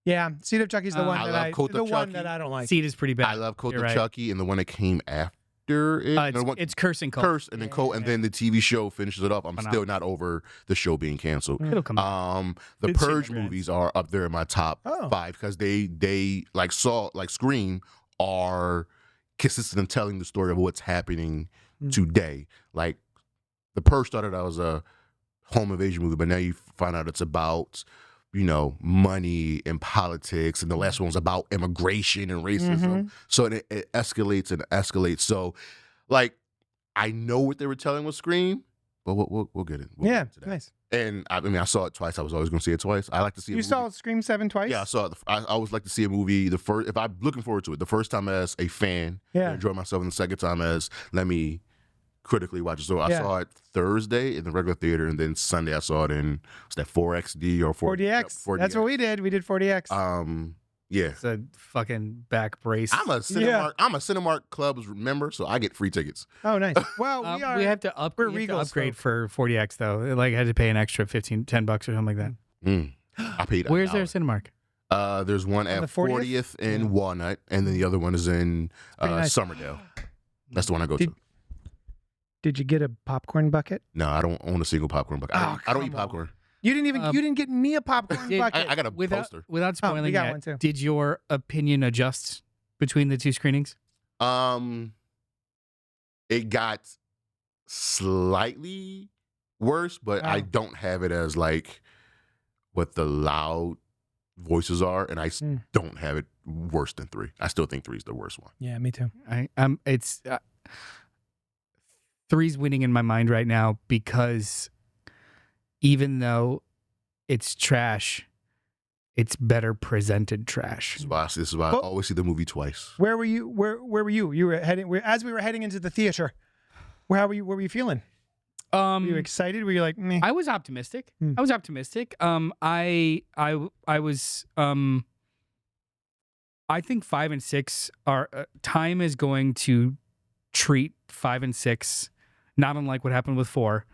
Yeah, Seed of Chucky's the one
I
that
love Cult of
the one
Chucky.
that I don't like.
Seed is pretty bad.
I love Cult
You're
of
right.
Chucky and the one that came after it.
It's,
No, one-
it's Curse and Cult.
Curse and then Cult, and then the TV show finishes it up. I'm still not over the show being canceled.
It'll come back.
The
Didn't see
Purge
my
movies are up there in my top 5 because they like Scream are consistent in telling the story of what's happening today. Like the Purge started out as a home invasion movie, but now you find out it's about, you know, money and politics, and the last one was about immigration and racism. So it escalates and escalates. So, like, I know what they were telling with Scream, but we'll get it. We'll
Yeah,
get to that.
nice.
And I mean, I saw it twice. I was always going to see it twice. I like to see.
You saw Scream 7 twice?
Yeah, I saw it. I always like to see a movie. The first, if I'm looking forward to it, the first time as a fan,
Yeah.
I enjoy myself, and the second time as let me critically watch it. So I
Yeah.
saw it Thursday in the regular theater, and then Sunday I saw it in what's that 4XD or
4DX.
4DX.
That's what we did. We did 4DX.
Yeah.
It's a fucking back brace.
I'm a Cinemark Club's member, so I get free tickets.
Oh, nice. Well, we are.
we have to
we're
we have to
Regals
upgrade
folk.
for 40X though. Like I had to pay an extra $10 or something like that.
I paid.
Where's their
$1.
Cinemark?
There's one at
the 40th?
40th in Walnut, and then the other one is in
Pretty nice.
Somerdale. That's the one I go to.
Did you get a popcorn bucket?
No, I don't own a single popcorn bucket.
Oh,
I don't eat
come on.
popcorn.
You didn't even. you didn't get me a popcorn
Did-
bucket.
I got a poster.
Without spoiling
we got
that,
one too.
did your opinion adjust between the two screenings?
It got slightly worse, but I don't have it as like what the loud voices are, and I don't have it worse than 3. I still think 3 is the worst one.
Yeah, me too.
It's 3's winning in my mind right now because even though it's trash, it's better presented trash.
This is why I always see the movie twice.
Where were you? Where were you? You were heading as we were heading into the theater. How were you? What were you feeling? Were you excited? Were you like, meh?
I was optimistic. I was optimistic. I was. I think 5 and 6 are. Time is going to treat 5 and 6, not unlike what happened with 4,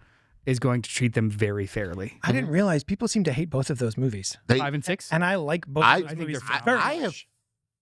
is going to treat them very fairly.
I didn't realize people seem to hate both of those movies,
5 and 6.
and I like both.
I
of those
think
movies
they're
very
I have
much.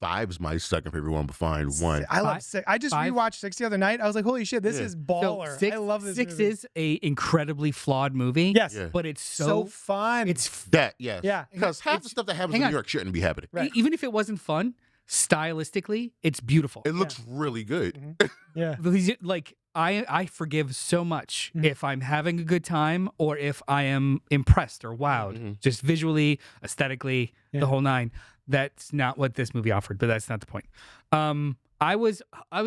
5 is my second favorite one, but fine, 1.
I love 6. I just
5.
rewatched 6 the other night. I was like, holy shit, this is baller.
So
I love this
6
movie.
is a incredibly flawed movie.
Yes.
Yeah.
but it's
so fun.
It's
That, yes.
Yeah.
Because half the stuff that happens in
hang
New
on.
York shouldn't be happening.
Right.
even if it wasn't fun, stylistically, it's beautiful.
It looks really good.
yeah.
These, like I forgive so much if I'm having a good time or if I am impressed or wowed, just visually, aesthetically, the whole nine. That's not what this movie offered, but that's not the point. I was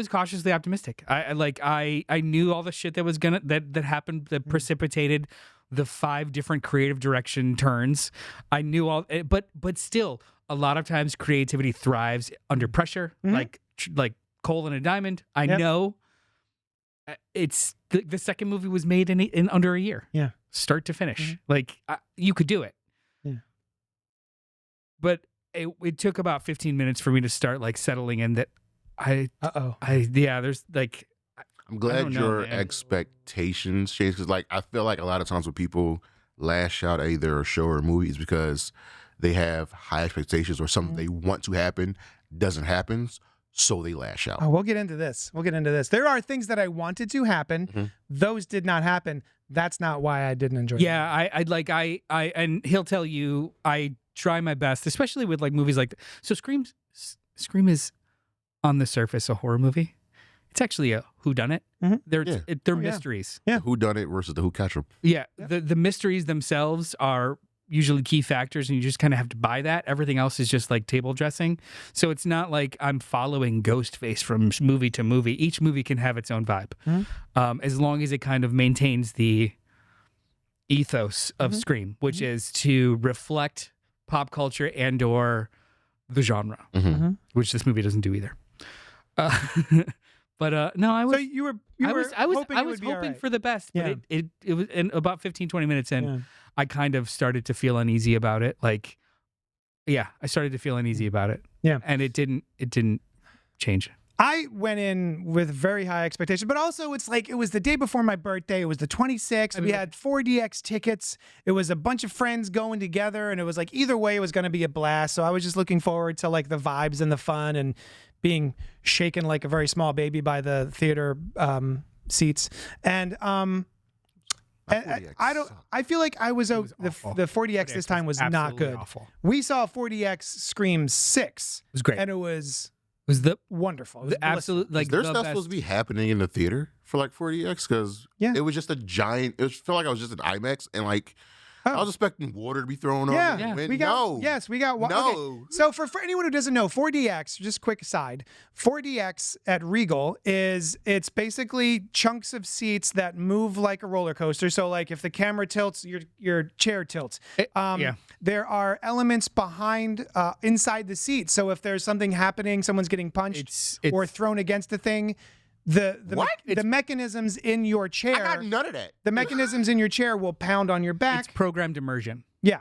cautiously optimistic. I knew all the shit that was that happened that precipitated the 5 different creative direction turns. I knew all, but still, a lot of times creativity thrives under pressure, like coal in a diamond. I know. It's the second movie was made in under a year. Yeah, start to finish. Like you could do it. Yeah, but it took about 15 minutes for me to start like settling in that. There's like.
I'm glad your expectations changed because like I feel like a lot of times when people lash out at either a show or a movie is because they have high expectations or something they want to happen doesn't happen. So they lash out.
Oh, we'll get into this. There are things that I wanted to happen. Those did not happen. That's not why I didn't enjoy it.
Yeah, I and he'll tell you I try my best, especially with like movies like so Scream is on the surface a horror movie. It's actually a whodunit. They're mysteries.
Yeah, whodunit versus the who catch 'em.
Yeah, the mysteries themselves are usually key factors, and you just kind of have to buy that. Everything else is just like table dressing. So it's not like I'm following Ghostface from movie to movie. Each movie can have its own vibe, as long as it kind of maintains the ethos of Scream, which is to reflect pop culture and or the genre, which this movie doesn't do either. But no, I was.
So I was
hoping for the best, but it was in about 15, 20 minutes in. I kind of started to feel uneasy about it. Like, I started to feel uneasy about it. Yeah, and it didn't change.
I went in with very high expectations, but also it's like it was the day before my birthday. It was the 26th. We had 4DX tickets. It was a bunch of friends going together, and it was like either way, it was going to be a blast. So I was just looking forward to like the vibes and the fun and being shaken like a very small baby by the theater seats. And I feel like I was the 4DX this time was not good.
Awful.
We saw 4DX Scream 6.
It was great.
And it was wonderful. It was
the absolute like
there's
the
stuff
best.
supposed to be happening in the theater for like 4DX because it was just a giant. It felt like I was just an IMAX and like I was expecting water to be thrown on.
We got water.
No.
Okay. So for anyone who doesn't know, 4DX, just quick aside, 4DX at Regal it's basically chunks of seats that move like a roller coaster. So like if the camera tilts, your chair tilts. There are elements behind inside the seat. So if there's something happening, someone's getting punched or thrown against the thing. The mechanisms in your chair.
I got none of that.
The mechanisms in your chair will pound on your back.
It's programmed immersion.
Yeah.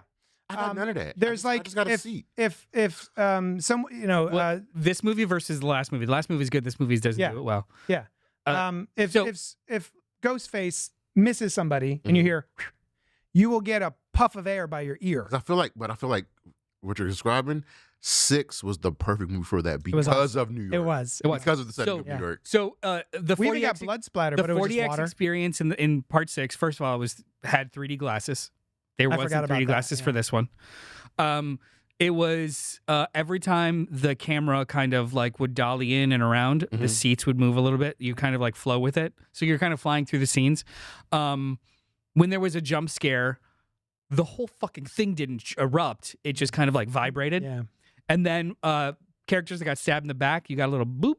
I got none of that.
There's
I just got a seat.
If some
this movie versus the last movie. The last movie is good. This movie doesn't do it well.
Yeah. If Ghostface misses somebody and you hear, you will get a puff of air by your ear.
I feel like what you're describing. 6 was the perfect movie for that because of New York.
It was
because of the setting of New York.
So the 4DX
got blood splatter,
the
but it was
4DX
just water.
experience in part 6. First of all, had 3D glasses. There wasn't 3D glasses for this one. It was every time the camera kind of like would dolly in and around, the seats would move a little bit. You kind of like flow with it, so you're kind of flying through the scenes. When there was a jump scare, the whole fucking thing didn't erupt. It just kind of like vibrated.
Yeah.
And then characters that got stabbed in the back, you got a little boop.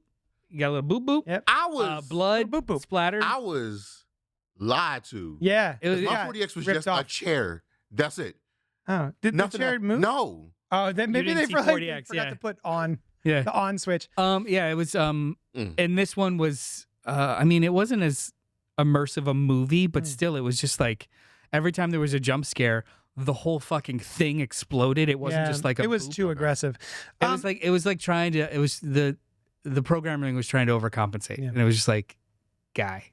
You got a little boop boop.
Yep.
I was
blood boop boop splattered.
I was lied to.
Yeah.
My 4DX was just a chair. That's it.
Oh, did the chair move?
No.
Oh, then maybe they forgot to put on the on switch.
It was and this one was it wasn't as immersive a movie, but still it was just like every time there was a jump scare, the whole fucking thing exploded. It wasn't just like
it was too aggressive.
It was like trying to. It was the programming was trying to overcompensate, and it was just like, guy.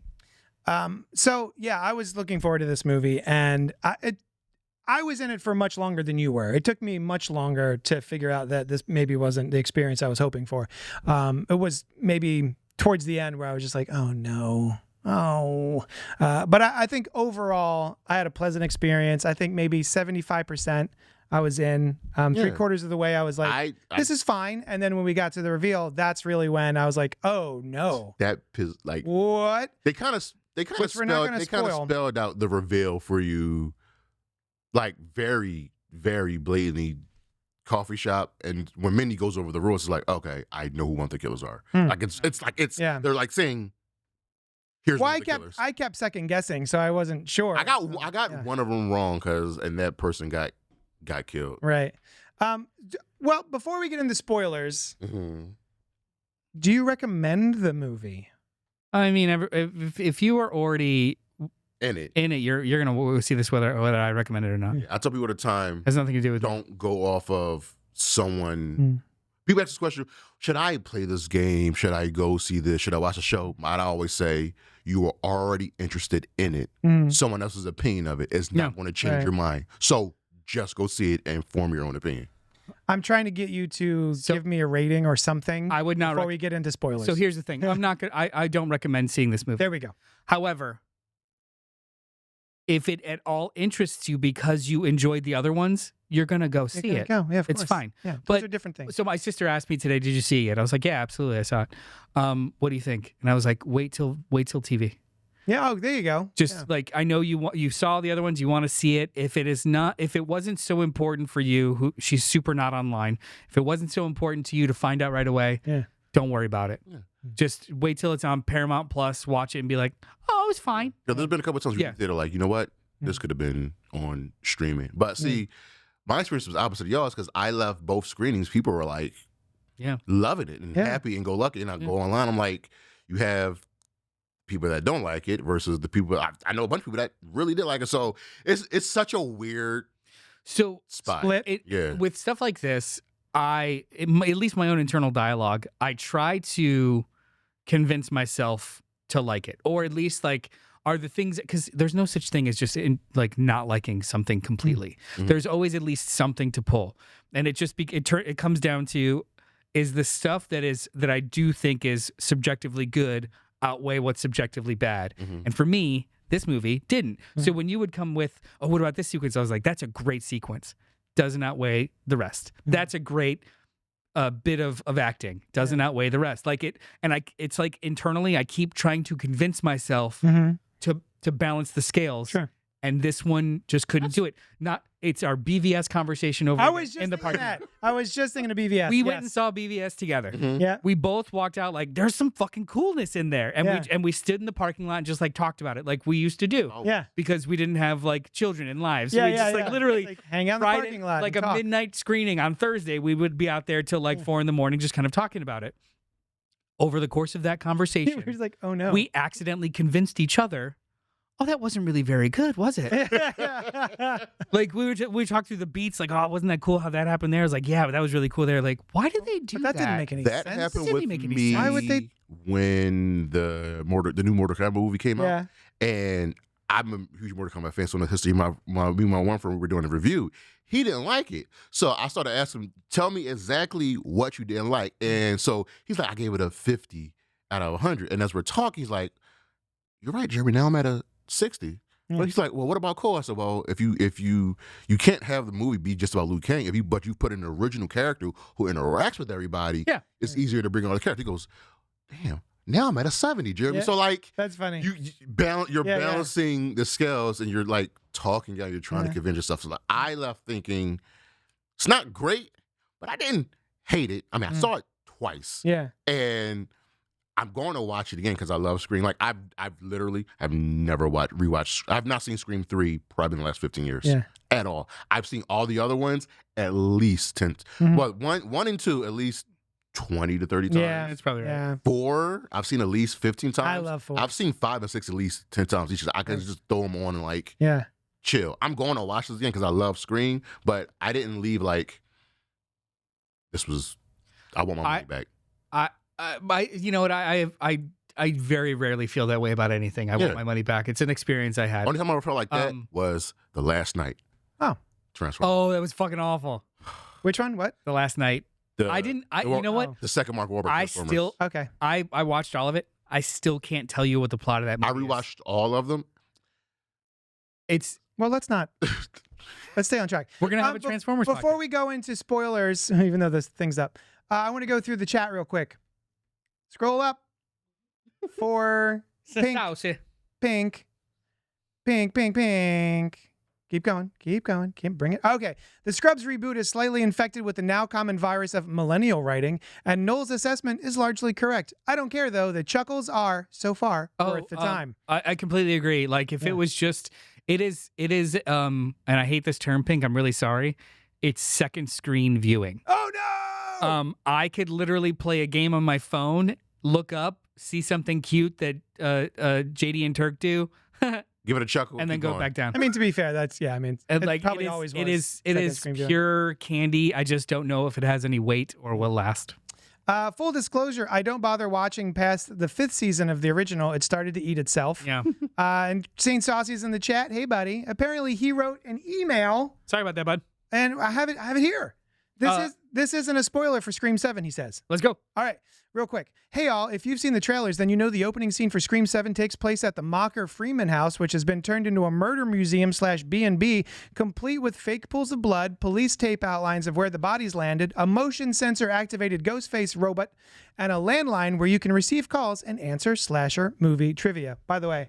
So yeah, I was looking forward to this movie, and I was in it for much longer than you were. It took me much longer to figure out that this maybe wasn't the experience I was hoping for. It was maybe towards the end where I was just like, oh no. But I think overall I had a pleasant experience. I think maybe 75% I was in.
Yeah.
3/4 of the way, I was like, this is fine. And then when we got to the reveal, that's really when I was like, oh no.
Like
What?
they kind of spelled out the reveal for you, like very, very blatantly. Coffee shop, and when Mindy goes over the rules, it's like, okay, I know who one of the killers are. Like it's they're like saying, here's one of the killers.
I kept second guessing, so I wasn't sure.
I got one of them wrong and that person got killed.
Right. Well, before we get into spoilers,
Mm-hmm.
do you recommend the movie?
I mean, if you are already
In it,
you're gonna see this whether I recommend it or not.
yeah, I tell people at the time,
Has nothing to do with
don't go off of someone. People ask this question: should I play this game? Should I go see this? Should I watch the show? I always say you are already interested in it. Someone else's opinion of it is not going to change your mind. So just go see it and form your own opinion.
I'm trying to get you to give me a rating or something.
I would not
before we get into spoilers.
So here's the thing: I'm not gonna. I don't recommend seeing this movie.
There we go.
However, if it at all interests you because you enjoyed the other ones, you're gonna go see it.
Go. Yeah, of
It's
course.
fine.
Yeah,
But-
those are different things.
So my sister asked me today, "Did you see it?" I was like, "Yeah, absolutely, I saw it." What do you think? And I was like, "Wait till TV."
Yeah. Oh, there you go.
Just like I know you saw the other ones, you want to see it. If it wasn't so important for you, she's super not online. If it wasn't so important to you to find out right away, don't worry about it.
Yeah.
Just wait till it's on Paramount Plus, watch it, and be like, "Oh, it was fine."
There's been a couple of times we did it, like, you know what, this could have been on streaming. But see, my experience was opposite of yours because I left both screenings. People were like, loving it and happy and go lucky. And I go online, I'm like, you have people that don't like it versus the people I know a bunch of people that really did like it. So it's such a weird spot.
With stuff like this, at least my own internal dialogue, I try to convince myself to like it, or at least like are the things, because there's no such thing as just not liking something completely. There's always at least something to pull, and it comes down to, is the stuff that I do think is subjectively good outweigh what's subjectively bad. And for me, this movie didn't. So when you would come with, oh, what about this sequence? I was like, that's a great sequence. Doesn't outweigh the rest. That's a great bit of acting. Doesn't outweigh the rest. It's like internally, I keep trying to convince myself to balance the scales. Sure. And this one just couldn't do it. It's our BVS conversation over in the parking lot.
I was just thinking of BVS.
We went and saw BVS together.
Yeah.
We both walked out like, there's some fucking coolness in there. And we stood in the parking lot and just like talked about it like we used to do.
Yeah.
Because we didn't have like children and lives.
Yeah,
We just literally
like, hang out in the parking lot.
Like
and
a
talk.
midnight screening on Thursday, we would be out there till like 4 a.m, just kind of talking about it. Over the course of that conversation,
We're just like, oh no.
we accidentally convinced each other, oh, that wasn't really very good, was it? Like we talked through the beats, like, oh, wasn't that cool how that happened there? I was like, yeah, but that was really cool there. Like, why did they do that?
That didn't make any
That
sense.
happened
Didn't
with
make any
me
sense.
Why would they-
when the new Mortal Kombat movie came out. And I'm a huge Mortal Kombat fan, so in the history, my one friend, we were doing a review. He didn't like it. So I started asking him, tell me exactly what you didn't like. And so he's like, I gave it a 50 out of 100. And as we're talking, he's like, you're right, Jeremy, now I'm at a 60. But he's like, well, what about Cole? I said, well, if you can't have the movie be just about Liu Kang, but you put an original character who interacts with everybody, it's easier to bring on the character. He goes, damn, now I'm at a 70, Jeremy. So like,
that's funny.
You're balancing the scales and you're like talking, you're trying to convince yourself. So like, I left thinking it's not great, but I didn't hate it. I mean, I saw it twice.
Yeah.
And I'm going to watch it again because I love Scream. Like I've never rewatched. I've not seen Scream 3 probably in the last 15 years at all. I've seen all the other ones at least 10. But one and 2 at least 20 to 30 times.
Yeah,
That's probably right.
Yeah.
4 I've seen at least 15 times.
I love 4.
I've seen 5 and 6 at least 10 times each. I can just throw them on and like chill. I'm going to watch this again because I love Scream, but I didn't leave like this was. I want my money back.
You know what? I very rarely feel that way about anything. I want my money back. It's an experience I had.
Only time I ever felt like that was the last night.
Oh.
Transformers.
Oh, that was fucking awful.
Which one? What?
The last night. You know what?
The second Mark Wahlberg Transformers.
Okay.
I watched all of it. I still can't tell you what the plot of that movie
I rewatched all of them.
It's
well, let's not. Let's stay on track.
We're gonna have a Transformers
Before
podcast.
we go into spoilers, even though this thing's up, I want to go through the chat real quick. Scroll up for pink, pink, pink, pink, pink. Keep going. Keep bring it. Okay. The Scrubs reboot is slightly infected with the now common virus of millennial writing, and Noel's assessment is largely correct. I don't care though. The chuckles are so far worth the time.
I completely agree. Like if it was just, it is, and I hate this term, Pink. I'm really sorry. It's second screen viewing.
Oh no!
I could literally play a game on my phone, look up, see something cute that JD and Turk do,
Give it a chuckle,
and then
keep
go
going.
back down.
I mean, to be fair, that's I mean,
And
it
like
probably
it is,
always was.
it is
second screen viewing.
pure candy. I just don't know if it has any weight or will last.
Full disclosure, I don't bother watching past the 5th season of the original. It started to eat itself.
Yeah.
And Saint Saucy's in the chat. Hey, buddy. Apparently, he wrote an email,
Sorry about that, bud.
and I have it here. This isn't a spoiler for Scream 7, he says.
Let's go.
All right, real quick. Hey, all, if you've seen the trailers, then you know the opening scene for Scream 7 takes place at the Mocker Freeman house, which has been turned into a murder museum / B&B, complete with fake pools of blood, police tape outlines of where the bodies landed, a motion sensor activated Ghostface robot, and a landline where you can receive calls and answer slasher movie trivia. By the way,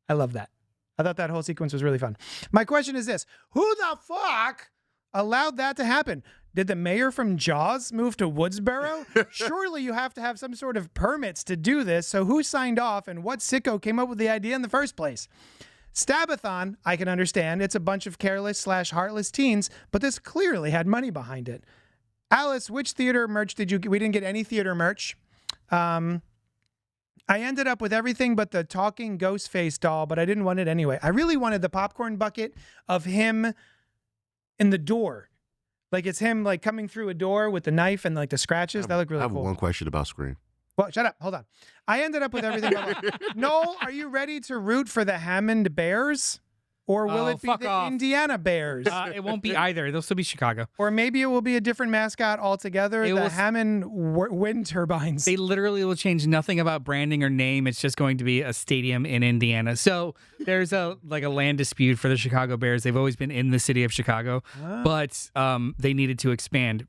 I love that. I thought that whole sequence was really fun. My question is this: who the fuck allowed that to happen? Did the mayor from Jaws move to Woodsboro? Surely you have to have some sort of permits to do this, so who signed off and what sicko came up with the idea in the first place? Stabathon, I can understand. It's a bunch of careless / heartless teens, but this clearly had money behind it. Alice, which theater merch did you get? We didn't get any theater merch. I ended up with everything but the talking Ghostface doll, but I didn't want it anyway. I really wanted the popcorn bucket of him in the door. Like it's him like coming through a door with the knife and like the scratches. That looked really
I have
cool.
one question about Scream.
Well, shut up. Hold on. I ended up with everything. Noel, are you ready to root for the Hammond Bears? Or will
Oh,
it be
fuck
the
off.
Indiana Bears?
It won't be either. They'll still be Chicago.
Or maybe it will be a different mascot altogether.
It
The
will-
Hammond wind turbines.
They literally will change nothing about branding or name. It's just going to be a stadium in Indiana. So there's a land dispute for the Chicago Bears. They've always been in the city of Chicago, but they needed to expand.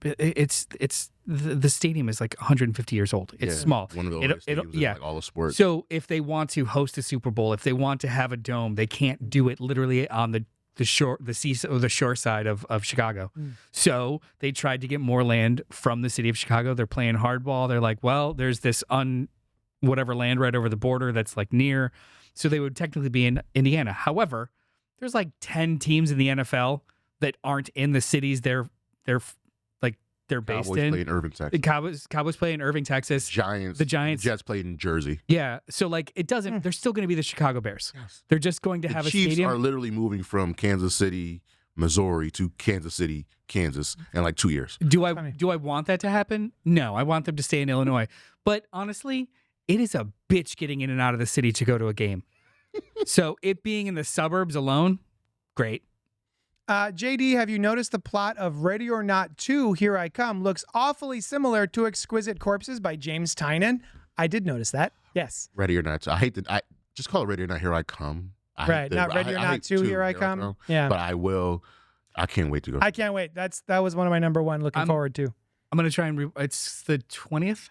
The stadium is like 150 years old. It's
Yeah,
small.
One of the
It'll-
oldest stadiums in,
yeah.
like all the sports.
So if they want to host a Super Bowl, if they want to have a dome, they can't do it literally on the shore, the sea, or the shore side of Chicago. So they tried to get more land from the city of Chicago. They're playing hardball. They're like, well, there's this whatever land right over the border that's like near. So they would technically be in Indiana. However, there's like 10 teams in the NFL that aren't in the cities they're based
Cowboys
in.
play in Irving,
The
Texas.
Cowboys play in Irving, Texas.
Giants.
The Giants.
Jets played in Jersey.
Yeah. So like it doesn't. They're still going to be the Chicago Bears.
Yes.
They're just going to
The
have a
Chiefs
stadium.
are literally moving from Kansas City, Missouri to Kansas City, Kansas in like 2 years.
Do I
funny.
want that to happen? No, I want them to stay in Illinois. But honestly, it is a bitch getting in and out of the city to go to a game. So it being in the suburbs alone, great.
JD, have you noticed the plot of Ready or Not 2, Here I Come, looks awfully similar to Exquisite Corpses by James Tynion? I did notice that. Yes.
Ready or not. I just call it Ready or Not. Here I come. I hate
Right. Not Ready or Not
hate
2, Here I Come. Yeah.
But I will. I can't wait to go.
I can't wait. That was one of my number one looking forward to.
I'm going to try and it's the 20th.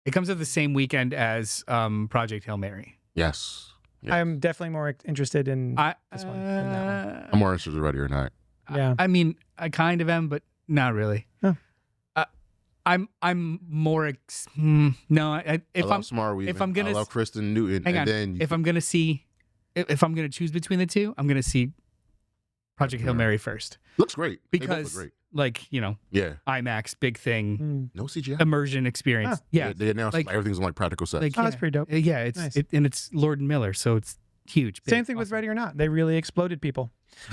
It comes at the same weekend as Project Hail Mary.
Yes.
I'm definitely more interested in this one than that one.
I'm more interested in Ready or Not.
Yeah.
I mean, I kind of am, but not really.
Huh.
I'm more no.
I love Smart Weaving.
if I'm gonna
I love Kristen Newton.
hang
and
on,
then
if I'm gonna choose between the two, I'm gonna see Project Hail Mary first
looks great. They both look
because
great.
like
Yeah.
IMAX big thing
No CGI.
immersion experience. Yeah,
They announced
like-
everything's on like practical sets.
like
Oh, that's pretty dope.
Yeah, it's
Nice.
and it's Lord and Miller, so it's huge. big,
Same thing with
awesome.
Ready or Not. They really exploded people.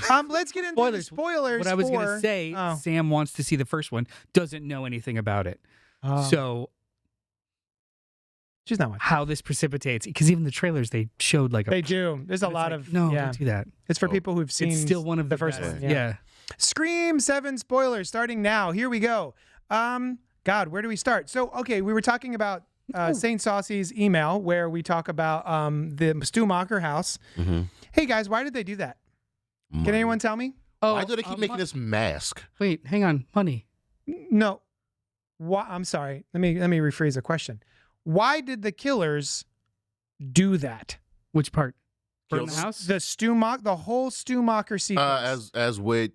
Let's get into the spoilers.
What I was
for-
gonna say,
Oh.
Sam wants to see the first one, doesn't know anything about it.
Oh.
So
She's not watching.
how this precipitates, because even the trailers they showed like a
They do. There's a
it's
lot
like,
of
no,
yeah.
don't do that.
It's for
Oh.
people who've seen.
It's still one of
the first
best.
one.
Yeah.
Scream 7 spoilers starting now. Here we go. God, where do we start? So, okay, we were talking about Saint Saucy's email where we talk about the Stu Mocker house.
Mm-hmm.
Hey guys, why did they do that? Can anyone tell me?
Oh,
Why do they keep making this mask?
Wait, hang on. Money.
No. Why? I'm sorry. Let me rephrase the question. Why did the killers do that?
Which part? Burn
Kill
the
them?
house?
The whole Stumacher sequence.
As with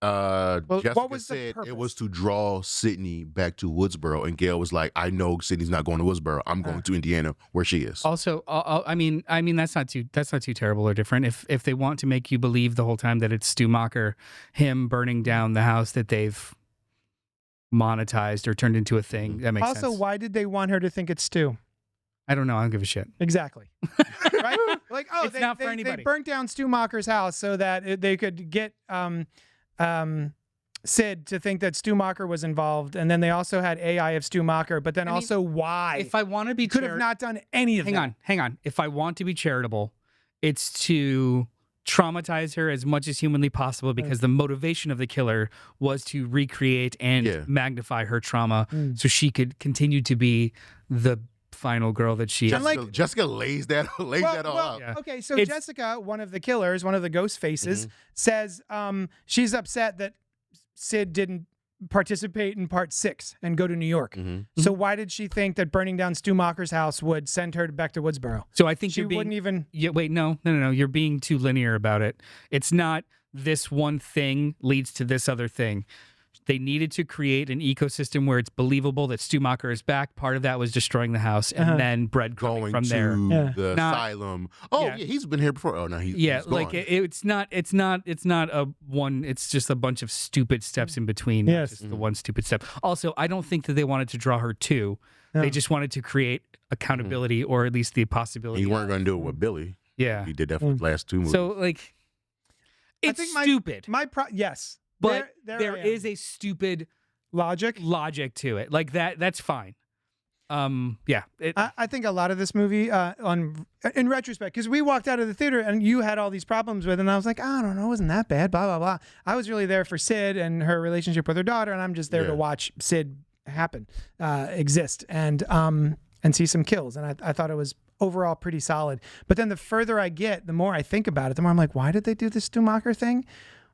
Jessica
what was the
said,
purpose?
it was to draw Sydney back to Woodsboro, and Gail was like, "I know Sydney's not going to Woodsboro. I'm going to Indiana, where she is."
Also, I mean, that's not too terrible or different. If they want to make you believe the whole time that it's Stu Macher, him burning down the house that they've monetized or turned into a thing, that makes sense.
Also, why did they want her to think it's Stu?
I don't know. I don't give a shit.
Exactly. Right? Like, oh,
It's not for
they
anybody.
burnt down Stu Macher's house so that they could get Sid to think that Stu Macher was involved, and then they also had AI of Stu Macher, but then
I mean,
also why?
If I want to be
could have not done any of that.
Hang on. If I want to be charitable, it's to traumatize her as much as humanly possible because the motivation of the killer was to recreate and magnify her trauma so she could continue to be the final girl that she is.
Jessica lays that all out.
Yeah.
Okay, so Jessica, one of the killers, one of the ghost faces, says she's upset that Sid didn't participate in part 6 and go to New York. So why did she think that burning down Stu Macher's house would send her back to Woodsboro?
So I think
she
you're being,
wouldn't even.
Yeah, wait, no. You're being too linear about it. It's not this one thing leads to this other thing. They needed to create an ecosystem where it's believable that Stu Macher is back. Part of that was destroying the house and then breadcrumbing from there.
The asylum. He's been here before. Oh no, he's gone.
Like it's not a one. It's just a bunch of stupid steps in between.
Yes.
Just the one stupid step. Also, I don't think that they wanted to draw her too.
No.
They just wanted to create accountability or at least the possibility.
He weren't going to do it with Billy.
Yeah,
he did that for the last 2 movies.
So like, it's stupid.
Yes.
But there is a stupid
logic
to it. Like that's fine. Yeah.
I think a lot of this movie, in retrospect, because we walked out of the theater and you had all these problems with it, and I was like, I don't know, it wasn't that bad, blah, blah, blah. I was really there for Sid and her relationship with her daughter, and I'm just there to watch Sid exist, and see some kills. And I thought it was overall pretty solid. But then the further I get, the more I think about it, the more I'm like, why did they do this Stu Macher thing?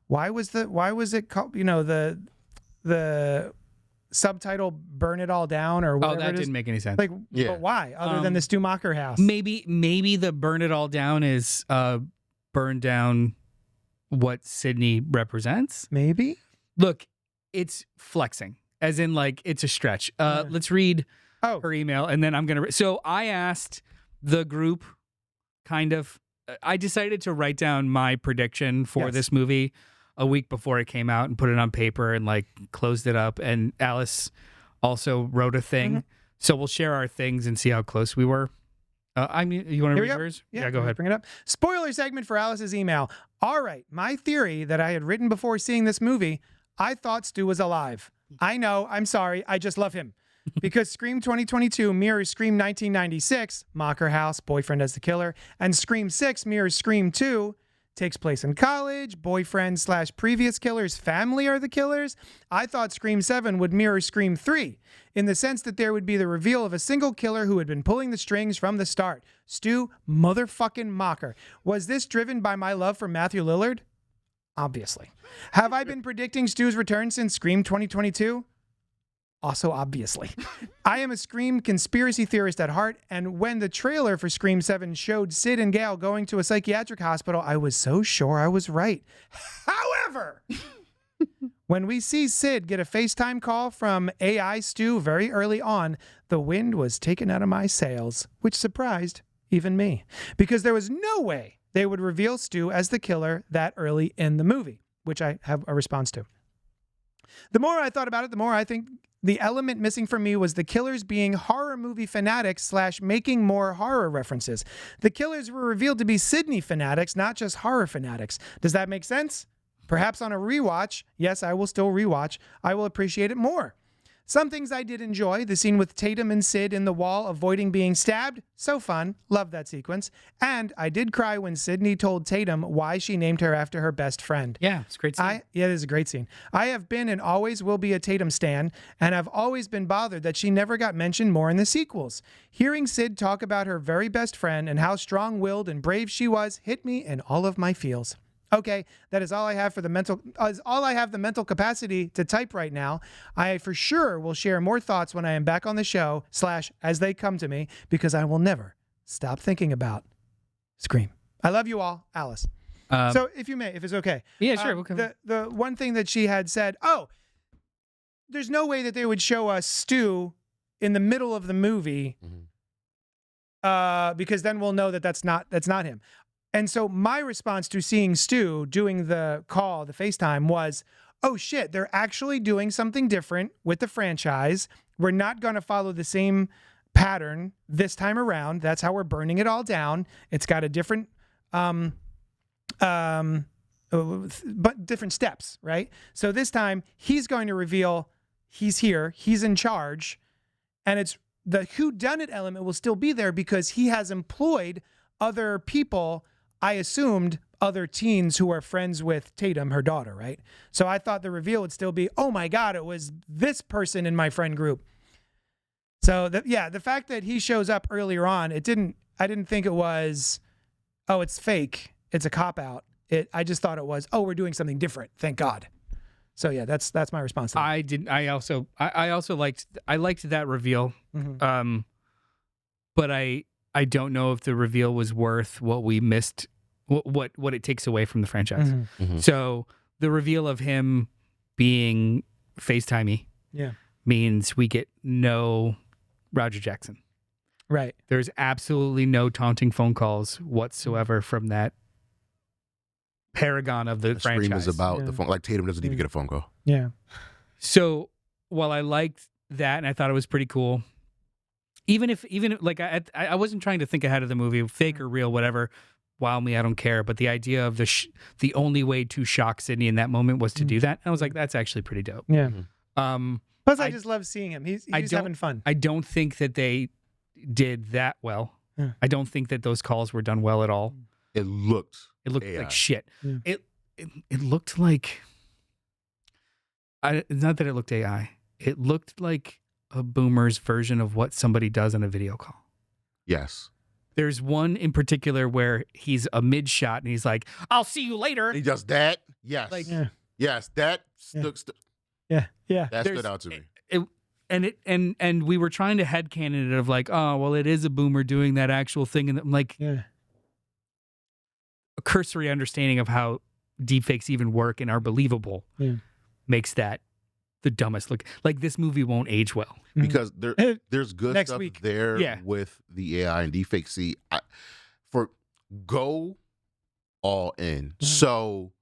Why was it called, the subtitle "Burn It All Down" or whatever?
Oh, that didn't make any sense.
Like, but why? Other than the Stu Macher house?
Maybe the "Burn It All Down" is burn down what Sydney represents.
Maybe.
Look, it's flexing, as in like it's a stretch. Let's read her email, and then I'm gonna. So I asked the group, kind of. I decided to write down my prediction for this movie a week before it came out and put it on paper and like closed it up. And Alice also wrote a thing. So we'll share our things and see how close we were. I mean, you want to read yours?
Yeah,
go ahead.
Bring it up. Spoiler segment for Alice's email. All right, my theory that I had written before seeing this movie, I thought Stu was alive. I know, I'm sorry, I just love him. Because Scream 2022 mirrors Scream 1996, Macher house, boyfriend as the killer, and Scream 6 mirrors Scream 2, takes place in college, boyfriend / previous killer's family are the killers. I thought Scream 7 would mirror Scream 3, in the sense that there would be the reveal of a single killer who had been pulling the strings from the start. Stu motherfucking Macher. Was this driven by my love for Matthew Lillard? Obviously. Have I been predicting Stu's return since Scream 2022? Also, obviously. I am a Scream conspiracy theorist at heart, and when the trailer for Scream 7 showed Sid and Gail going to a psychiatric hospital, I was so sure I was right. However, when we see Sid get a FaceTime call from AI Stu very early on, the wind was taken out of my sails, which surprised even me, because there was no way they would reveal Stu as the killer that early in the movie, which I have a response to. The more I thought about it, the more I think the element missing for me was the killers being horror movie fanatics / making more horror references. The killers were revealed to be Sydney fanatics, not just horror fanatics. Does that make sense? Perhaps on a rewatch, yes, I will still rewatch, I will appreciate it more. Some things I did enjoy. The scene with Tatum and Sid in the wall avoiding being stabbed. So fun. Love that sequence. And I did cry when Sydney told Tatum why she named her after her best friend.
Yeah, it's a great scene.
Yeah, it is a great scene. I have been and always will be a Tatum stan, and I've always been bothered that she never got mentioned more in the sequels. Hearing Sid talk about her very best friend and how strong-willed and brave she was hit me in all of my feels. Okay, that is all I have for the mental. Is all I have the mental capacity to type right now. I for sure will share more thoughts when I am back on the show / as they come to me, because I will never stop thinking about Scream. I love you all, Alice. So if you may, if it's okay.
Yeah, sure. We'll come.
The one thing that she had said, oh, there's no way that they would show us Stu in the middle of the movie, because then we'll know that that's not him. And so my response to seeing Stu doing the call, the FaceTime, was, oh shit, they're actually doing something different with the franchise. We're not going to follow the same pattern this time around. That's how we're burning it all down. It's got a different, but different steps, right? So this time he's going to reveal he's here, he's in charge, and it's the whodunit element will still be there because he has employed other people. I assumed other teens who are friends with Tatum, her daughter, right? So I thought the reveal would still be, oh my God, it was this person in my friend group. So the fact that he shows up earlier on, I didn't think it was, oh, it's fake, it's a cop out. I just thought it was, oh, we're doing something different. Thank God. So yeah, that's my response to that.
I also liked that reveal. But I don't know if the reveal was worth what we missed, what it takes away from the franchise. So the reveal of him being FaceTimey means we get no Roger Jackson.
Right.
There's absolutely no taunting phone calls whatsoever from that paragon of the franchise.
Scream is about the phone. Like Tatum doesn't even get a phone call.
Yeah.
So while I liked that and I thought it was pretty cool, even if like I wasn't trying to think ahead of the movie, fake or real, whatever. Wow me, I don't care. But the idea of the only way to shock Sydney in that moment was to do that, and I was like, that's actually pretty dope.
Yeah. Plus, I just love seeing him. He's having fun.
I don't think that they did that well.
Yeah.
I don't think that those calls were done well at all.
It looked
AI. Like shit.
Yeah.
It looked like. Not that it looked AI. It looked like a boomer's version of what somebody does on a video call.
Yes.
There's one in particular where he's a mid shot and he's like, "I'll see you later."
He does that. Yes.
Like,
yes, that
Yeah.
that stood out to me.
And we were trying to headcanon it of like, oh well, it is a boomer doing that actual thing, and I'm like, a cursory understanding of how deepfakes even work and are believable makes that the dumbest look. Like this movie won't age well
Because there's good
Next
stuff
week.
there with the AI and deepfake. See, go all in. So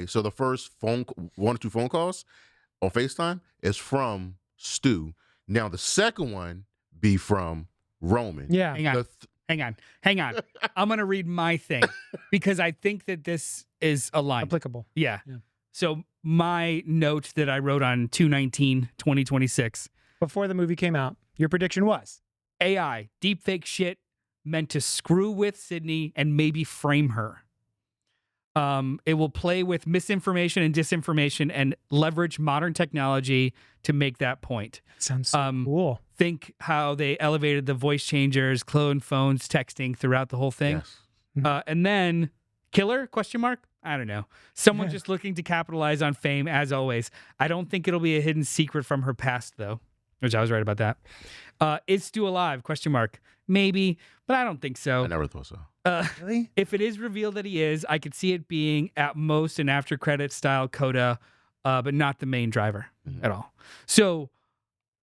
so the first 1 or 2 phone calls on FaceTime is from Stu. Now the second one be from Roman.
Yeah.
Hang on. I'm going to read my thing because I think that this is aligned.
Applicable.
Yeah. So my note that I wrote on 2/19/2026.
Before the movie came out, your prediction was?
AI, deepfake shit meant to screw with Sydney and maybe frame her. It will play with misinformation and disinformation and leverage modern technology to make that point.
Sounds so cool.
Think how they elevated the voice changers, clone phones, texting throughout the whole thing.
Yes.
And then killer? ? I don't know. Someone just looking to capitalize on fame, as always. I don't think it'll be a hidden secret from her past, though, which I was right about that. Is Stu alive? ? Maybe, but I don't think so.
I never thought so.
Really?
If it is revealed that he is, I could see it being at most an after credit style coda, but not the main driver at all. So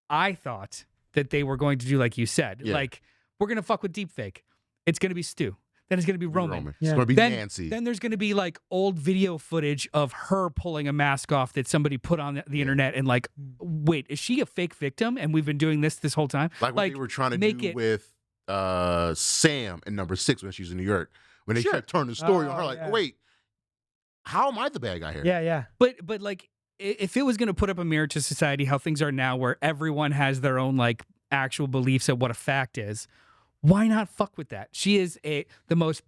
I thought that they were going to do like you said, like we're gonna fuck with deepfake. It's gonna be Stu. Then it's gonna be Roman.
It's gonna be Nancy.
Then there's gonna be like old video footage of her pulling a mask off that somebody put on the internet, and like, wait, is she a fake victim? And we've been doing this whole time.
Like what they were trying to do with Sam in number 6 when she was in New York, when they tried to turn the story on her, like, wait, how am I the bad guy here?
Yeah.
But like, if it was going to put up a mirror to society, how things are now, where everyone has their own like actual beliefs of what a fact is, why not fuck with that? She is the most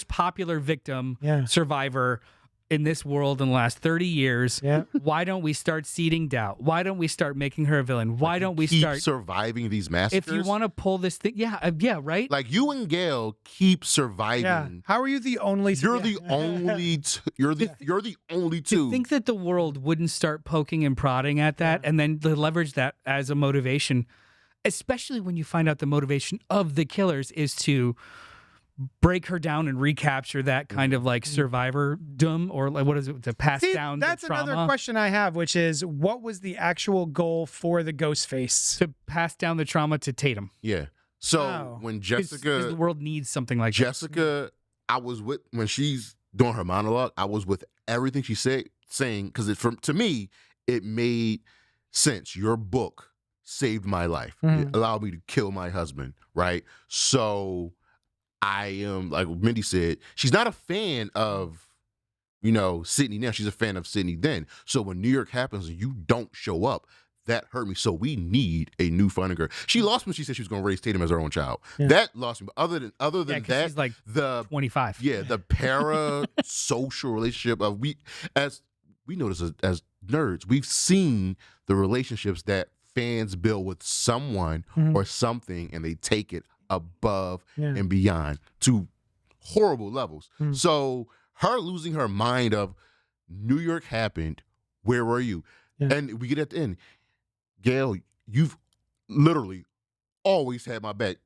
popular victim survivor in this world in the last 30 years.
Yeah.
Why don't we start seeding doubt? Why don't we start making her a villain? Why don't we
keep
start
surviving these massacres?
If you want to pull this thing, yeah, right?
Like you and Gail keep surviving.
Yeah. How are you the only?
You're the only. You're the only two.
To think that the world wouldn't start poking and prodding at that, and then to leverage that as a motivation, especially when you find out the motivation of the killers is to break her down and recapture that kind of like survivordom, or like what is it, to pass down
That's
the trauma.
another question I have, which is what was the actual goal for the Ghostface?
To pass down the trauma to Tatum.
Yeah. So
Wow.
when
'Cause
Jessica,
the world needs something like
Jessica, I was with when she's doing her monologue. I was with everything she saying because to me it made sense. Your book saved my life. It allowed me to kill my husband. Right. So I am, like Mindy said, she's not a fan of, Sydney now. She's a fan of Sydney then. So when New York happens and you don't show up, that hurt me. So we need a new Finding Girl. She lost me. She said she was going to raise Tatum as her own child.
Yeah.
That lost me. But other than
'cause
that,
she's like
the
25.
the para-social relationship of as we know this as nerds, we've seen the relationships that fans build with someone or something, and they take it above and beyond to horrible levels. So her losing her mind of New York happened, where were you?
Yeah.
And we get at the end, Gail, you've literally always had my back.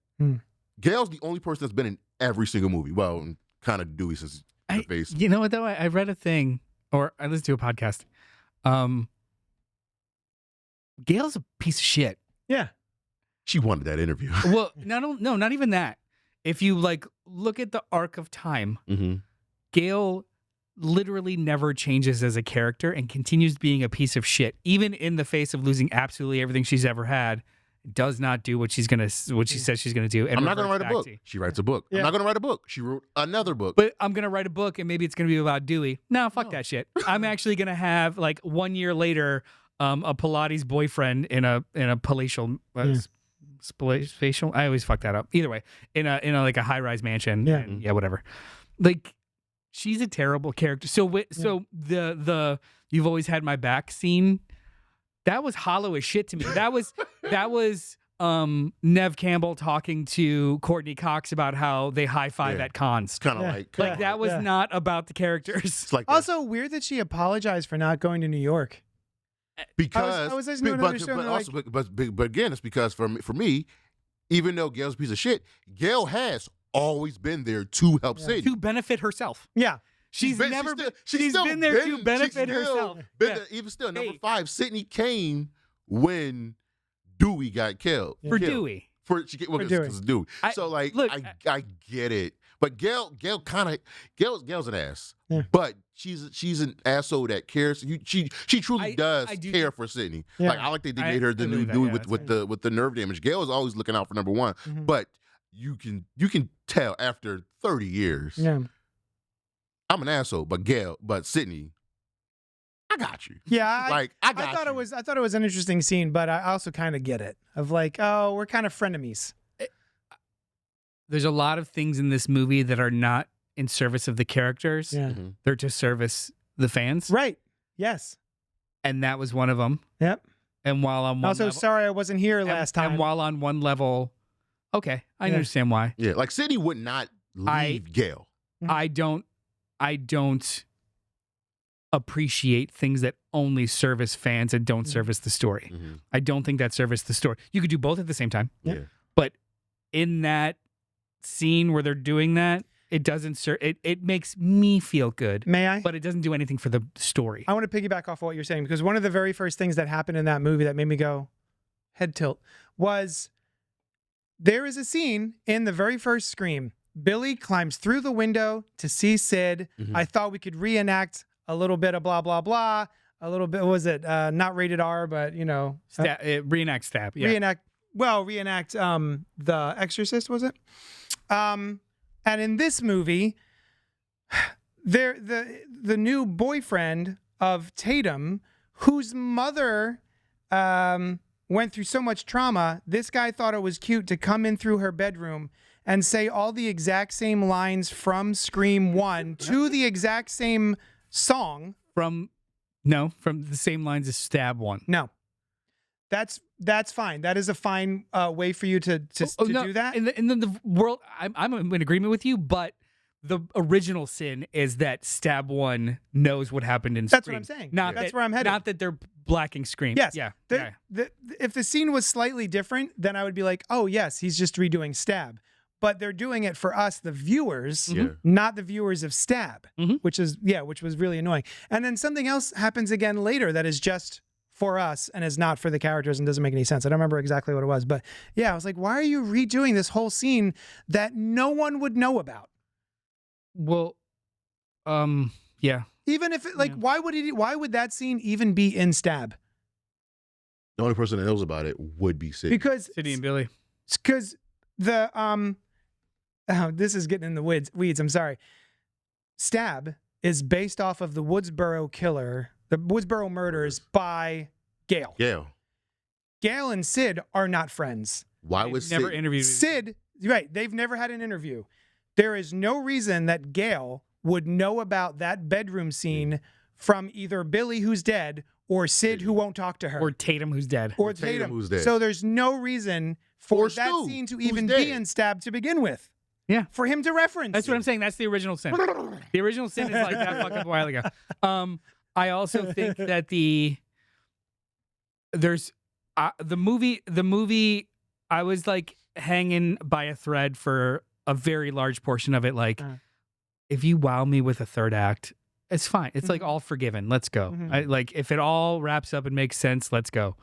Gail's the only person that's been in every single movie. Well, kind of Dewey since her face.
You know what though? I read a thing, or I listened to a podcast. Gail's a piece of shit.
Yeah.
She wanted that interview.
Well, not even that. If you like look at the arc of time, Gail literally never changes as a character and continues being a piece of shit, even in the face of losing absolutely everything she's ever had. Does not do what she says she's gonna do. And
I'm not gonna
reverts
write a
back
book.
to-
She writes a book.
Yeah.
I'm not gonna write a book. She wrote another book.
But I'm gonna write a book, and maybe it's gonna be about Dewey. No, fuck that shit. I'm actually gonna have like 1 year later, a Pilates boyfriend in a palatial. Spatial. I always fuck that up. Either way, in a like a high rise mansion.
Yeah.
And whatever. Like, she's a terrible character. So so the you've always had my back scene, that was hollow as shit to me. That was Nev Campbell talking to Courtney Cox about how they high five at cons.
It's kind of
Like that was not about the characters.
It's like
Also weird that she apologized for not going to New York.
because
I was listening to another show and they're
also, but again, it's because for me, even though Gail's a piece of shit, Gail has always been there to help Sydney.
To benefit herself.
Yeah.
She's
been-
never
still-
been. She's
still
been there to
she's
benefit
still
herself.
been
Yeah.
there. Even still, number
Hey.
5, Sydney came when Dewey got killed.
For
Killed.
Dewey.
Dewey.
Because of Dewey.
I-
So like,
look,
I get it, but Gail's an ass.
Yeah.
But she's an asshole that cares. She truly does
I do-
care for Sydney.
Yeah.
Like I like they
I
made her the
agree
new
with that,
Dewey
yeah,
with the nerve damage. Gail is always looking out for number 1, but you can tell after 30 years.
Yeah.
I'm an asshole, but Sydney, I got you.
Yeah.
I
thought it was an interesting scene, but I also kind of get it. Of like, oh, we're kind of frenemies.
There's a lot of things in this movie that are not in service of the characters.
Yeah.
They're to service the fans.
Right. Yes.
And that was one of them.
Yep.
And while on one
Also,
level,
sorry I wasn't here last time.
And while on one level, okay, I
Yeah.
understand why.
Yeah, like Sydney would not leave Gail.
I don't appreciate things that only service fans and don't service the story. I don't think that service the story. You could do both at the same time.
Yeah.
But in that scene where they're doing that, it doesn't serve. It makes me feel good,
May I?
but it doesn't do anything for the story.
I want to piggyback off of what you're saying because one of the very first things that happened in that movie that made me go head tilt was there is a scene in the very first Scream. Billy climbs through the window to see Sid. I thought we could reenact a little bit of blah, blah, blah. A little bit, was it not rated R, but
Reenact stab. Yeah.
reenact The Exorcist, was it? And in this movie, the new boyfriend of Tatum, whose mother went through so much trauma, this guy thought it was cute to come in through her bedroom and say all the exact same lines from Scream 1 to the exact same song.
From the same lines as Stab One.
No. That's fine. That is a fine way for you to do that.
And then the world, I'm in agreement with you, but the original sin is that Stab One knows what happened in Scream.
That's what I'm saying. That's where I'm headed.
Not that they're blacking Scream.
Yes.
Yeah.
If the scene was slightly different, then I would be like, oh, yes, he's just redoing Stab. But they're doing it for us, the viewers, not the viewers of Stab, which was really annoying. And then something else happens again later that is just for us and is not for the characters and doesn't make any sense. I don't remember exactly what it was, but yeah, I was like, why are you redoing this whole scene that no one would know about?
Well, yeah.
Even if why would that scene even be in Stab?
The only person that knows about it would be Sid.
Because
Sidney and Billy.
Because this is getting in the weeds. I'm sorry. Stab is based off of the Woodsboro killer, the Woodsboro murders by Gale. Gale and Sid are not friends.
Why was
never
Sid
interviewed
Sid? Right, they've never had an interview. There is no reason that Gale would know about that bedroom scene from either Billy, who's dead, or Sid, who won't talk to her,
or Tatum, who's dead,
or Tatum,
who's dead.
So there's no reason for
Or
that
Stu,
scene to
who's
even
dead.
be in Stab to begin with.
Yeah.
For him to reference.
That's what I'm saying. That's the original sin. The original sin is like that fucking while ago. I also think that the movie. I was like hanging by a thread for a very large portion of it. Like, if you wow me with a third act, it's fine. It's like all forgiven. Let's go. Like if it all wraps up and makes sense, let's go.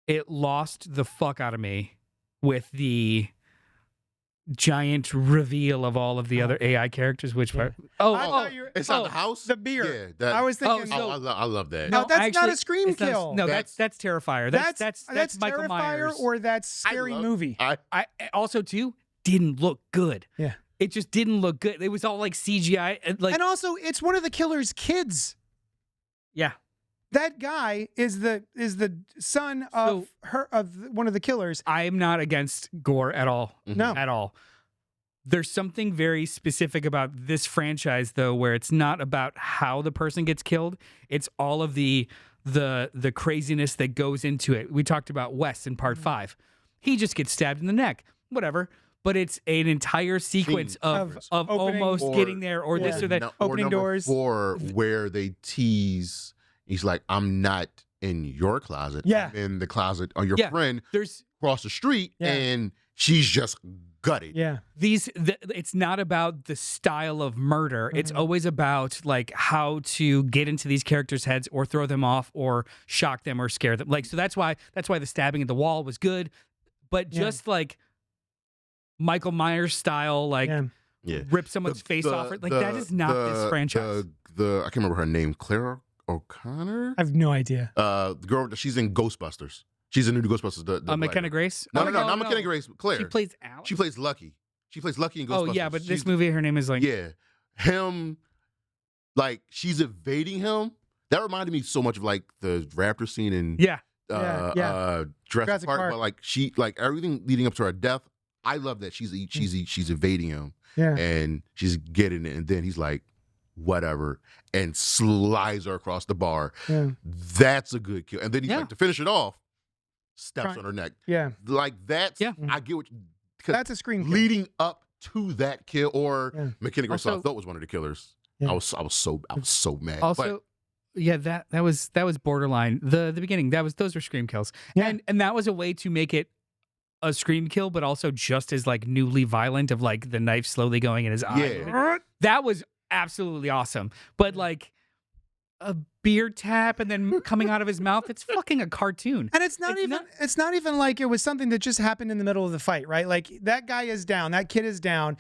It lost the fuck out of me with the giant reveal of all of the other AI characters, which were
inside the house?
The beer.
Yeah,
I was thinking.
I love that.
No, that's not a Scream kill.
No, that's Terrifier. That's Michael
Terrifier,
Myers.
or that's Scary Movie.
I also too didn't look good.
Yeah,
it just didn't look good. It was all like CGI.
And also, it's one of the killer's kids.
Yeah.
That guy is the son of one of the killers.
I am not against gore at all.
No.
At all. There's something very specific about this franchise though, where it's not about how the person gets killed. It's all of the craziness that goes into it. We talked about Wes in part 5. He just gets stabbed in the neck. Whatever. But it's an entire sequence of almost getting there or this or that.
Opening doors.
4, where they tease. He's like, I'm not in your closet.
Yeah.
I'm in the closet of your friend across the street, and she's just gutted.
Yeah.
It's not about the style of murder. It's always about like how to get into these characters' heads or throw them off or shock them or scare them. Like, so that's why the stabbing at the wall was good. But just like Michael Myers style, like rip someone's face off. Like that is not this franchise.
I can't remember her name. Clara O'Connor?
I have no idea.
The girl, she's in Ghostbusters. She's in the new Ghostbusters.
McKenna Grace?
No, not McKenna Grace. Claire.
She plays Alex.
She plays Lucky. She plays Lucky in Ghostbusters.
Oh, yeah, but this movie, her name is like...
Yeah. Him, like, she's evading him. That reminded me so much of, like, the raptor scene in Jurassic Park. But, like, she, like, everything leading up to her death, I love that she's evading him.
Yeah.
And she's getting it. And then he's like, whatever, and slides her across the bar.
Yeah.
That's a good kill. And then he's like, to finish it off, steps on her neck.
Yeah.
Like that's, I get what
that's a Scream kill.
Leading up to that kill, or McKenna Grace, I thought was one of the killers. Yeah. I was so mad.
Also, that was borderline. The beginning, those were Scream kills. Yeah. And that was a way to make it a Scream kill, but also just as like newly violent, of like the knife slowly going in his eye.
Yeah.
That was absolutely awesome. But like a beer tap and then coming out of his mouth, it's fucking a cartoon.
And it's not even like it was something that just happened in the middle of the fight, right? Like that guy is down, that kid is down.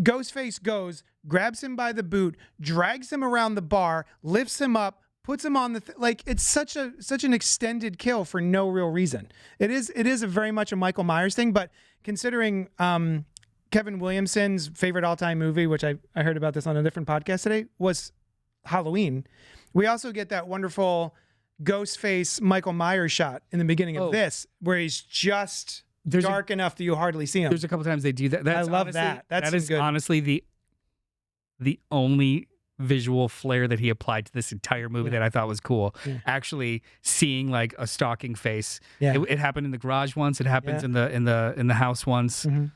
Ghostface goes, grabs him by the boot, drags him around the bar, lifts him up, puts him on the like it's such an extended kill for no real reason. It is a very much a Michael Myers thing, but considering Kevin Williamson's favorite all-time movie, which I heard about this on a different podcast today, was Halloween. We also get that wonderful Ghostface Michael Myers shot in the beginning of this, where he's just dark enough that you hardly see him.
There's a couple times they do that.
I love that.
That is honestly the only visual flair that he applied to this entire movie that I thought was cool.
Yeah.
Actually seeing like a stalking face.
Yeah.
It happened in the garage once. It happens
Yeah.
in the house once.
Mhm.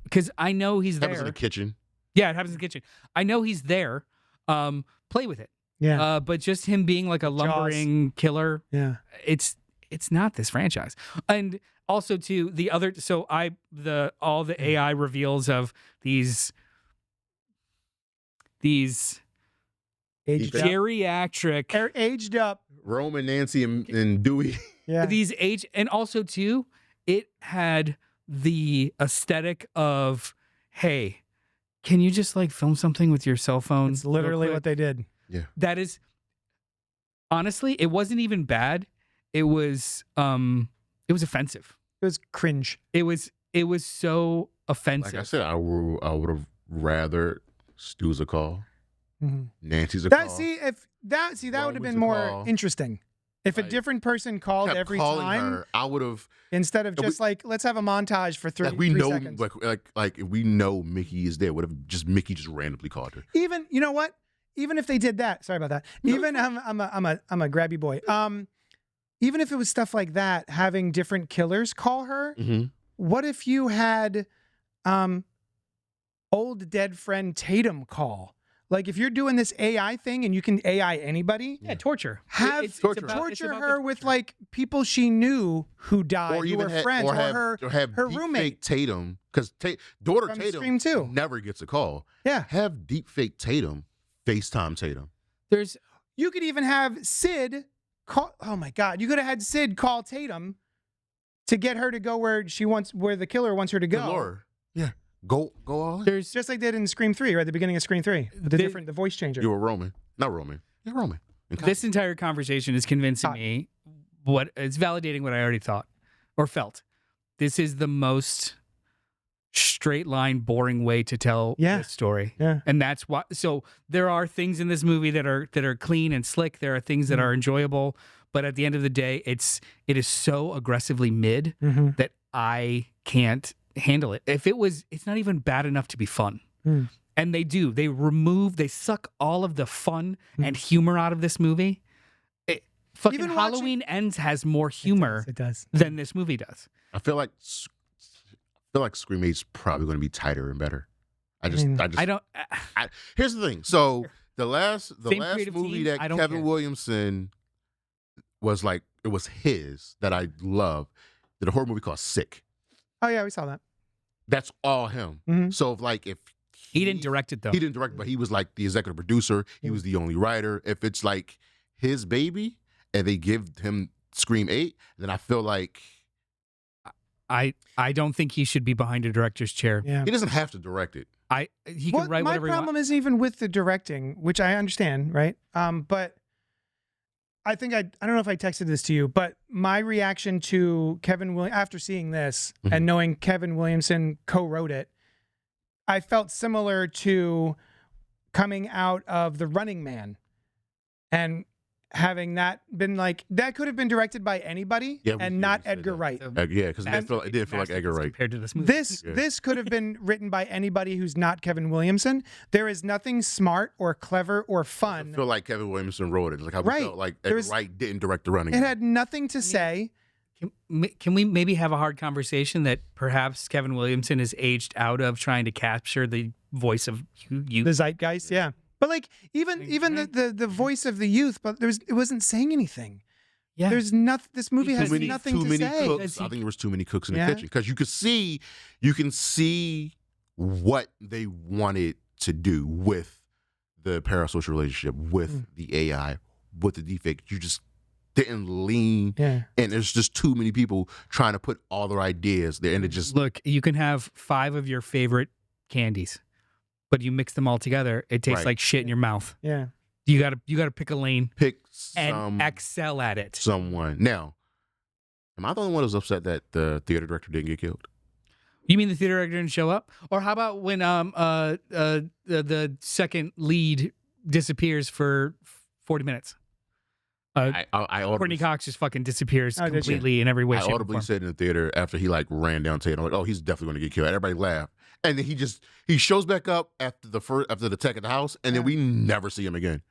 Because I know he's
That was in
there.
the kitchen.
Yeah, it happens in the kitchen. I know he's there. Play with it.
Yeah.
But just him being like a lumbering killer,
Yeah.
it's not this franchise. And also too the other all the AI reveals of these
Aged up.
geriatric
Aged up.
Roman, Nancy, and Dewey.
Yeah.
these age, and also too it had the aesthetic of, hey, can you just like film something with your cell phone?
It's literally
real
what
quick?
they did.
That is, honestly, it wasn't even bad. It was offensive.
It was cringe.
It was so offensive.
Like I said, I would have rather Stu's a call,
Mhm.
Nancy's a
That
call.
that would have
Roman's
been
a
more
call.
interesting. If a
Like,
different person called
Kept
every
calling
time
her, I would have.
instead of just like, let's have a montage for three,
Like we
3
know,
seconds.
like if we know Mickey is there, would have just Mickey just randomly called her.
Even, you know what? Even if they did that, sorry about that. Even I'm a grabby boy. Even if it was stuff like that, having different killers call her.
Mm-hmm.
What if you had old dead friend Tatum call? Like if you're doing this AI thing and you can AI anybody,
yeah, torture.
have
It's
torture.
about- it's
torture
about the
her with
torture.
like people she knew who died, who were friends, or
have
her
deep
roommate.
fake Tatum, because daughter
From
Tatum
Scream 2.
never gets a call.
Yeah.
Have deep fake Tatum FaceTime Tatum.
There's
You could even have Sid call. Oh my God! You could have had Sid call Tatum to get her to go where the killer wants her to go.
Laura. Yeah. Go all in.
there's
Just like they did in Scream 3, right at the beginning of Scream 3. The voice changer.
You were Roman. Not Roman. You're Roman.
this entire conversation is convincing
Hot.
me it's validating what I already thought or felt. This is the most straight line, boring way to tell this story.
Yeah.
And that's why. So there are things in this movie that are clean and slick. There are things that are enjoyable, but at the end of the day, it is so aggressively mid
Mhm.
that I can't handle it. It's not even bad enough to be fun.
Mm.
And they suck all of the fun and humor out of this movie. Fucking
Even watching-
Halloween Ends has more humor
It does.
than this movie does.
I feel like Scream 8's probably going to be tighter and better. Here's the thing. So the last
Same creative
movie
team,
that
I don't
Kevin
care.
Williamson was like, it was his that I love. Did a horror movie called Sick.
Oh yeah, we saw that.
That's all him.
Mhm.
So if
He didn't direct it though.
He didn't direct, but he was like the executive producer. He was the only writer. If it's like his baby and they give him Scream 8, then I feel like
I don't think he should be behind a director's chair.
Yeah.
he doesn't have to direct it.
He can write
my
whatever he
problem
wants.
is even with the directing, which I understand, right? But I think I don't know if I texted this to you, but my reaction to Kevin Williamson after seeing this and knowing Kevin Williamson co-wrote it, I felt similar to coming out of The Running Man and having that been like, that could have been directed by anybody
Yeah, we
and
did
not
say
Edgar
that.
Wright.
Yeah, because it did feel like Edgar Wright.
compared to this movie.
This could have been written by anybody who's not Kevin Williamson. There is nothing smart or clever or
I
fun.
feel like Kevin Williamson wrote it. Like how we
Right.
felt like Edgar
There's-
Wright didn't direct The Running
It
Man.
had nothing to say.
Can we maybe have a hard conversation that perhaps Kevin Williamson is aged out of trying to capture the voice of you?
The zeitgeist, yeah. But like even the voice of the youth, but it wasn't saying anything.
Yeah.
There's nothing. This movie has nothing
too
to
many
say.
cooks. I think there was too many cooks in
Yeah.
the kitchen because you can see what they wanted to do with the parasocial relationship, with the AI, with the defect. You just didn't lean,
Yeah.
and there's just too many people trying to put all their ideas there, and it just
Look, you can have 5 of your favorite candies, but you mix them all together, it tastes
Right.
like shit in your mouth.
Yeah.
You gotta pick a lane
pick
and excel at it.
someone. Now, am I the only one who's upset that the theater director didn't get killed?
You mean the theater director didn't show up? Or how about when the second lead disappears for 40 minutes?
I
Courtney
audibly,
Cox just fucking disappears
Oh, did she?
completely in every way,
I
shape, or
audibly
form.
said in the theater after he like ran down Tatum, like, oh, he's definitely going to get killed. Everybody laughed, And then he shows back up after the attack at the house, and then we never see him again.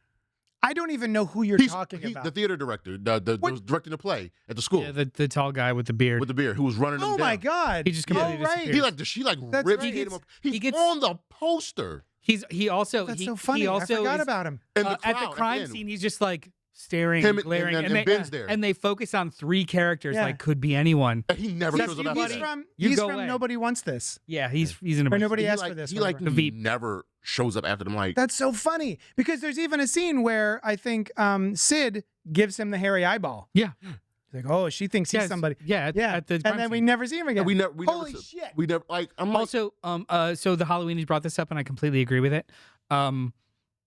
I don't even know who you're talking about.
The theater director, that was directing the play at the school.
Yeah, the tall guy with the beard.
With the beard, who was running them down.
Oh my God!
He just completely disappeared.
She ripped
right.
him up. He's on the poster.
He also
That's so funny.
I
forgot about him.
And
at the crime scene, he's just like staring,
Him
glaring,
and Ben's there.
and they focus on 3 characters
Yeah.
like could be anyone.
And he never shows up after that.
He's
go
from
away.
Nobody Wants This.
Yeah, he's in a
Or Nobody
He
Asked for This.
He
whatever.
never shows up after them. Like,
That's so funny because there's even a scene where I think Sid gives him the hairy eyeball.
Yeah.
He's like, oh, she thinks he's somebody.
Yeah, at the crime
and then we
scene.
never see him again.
we
Holy
never,
shit!
We never like. I'm like,
Also, so the Halloweenies brought this up, and I completely agree with it.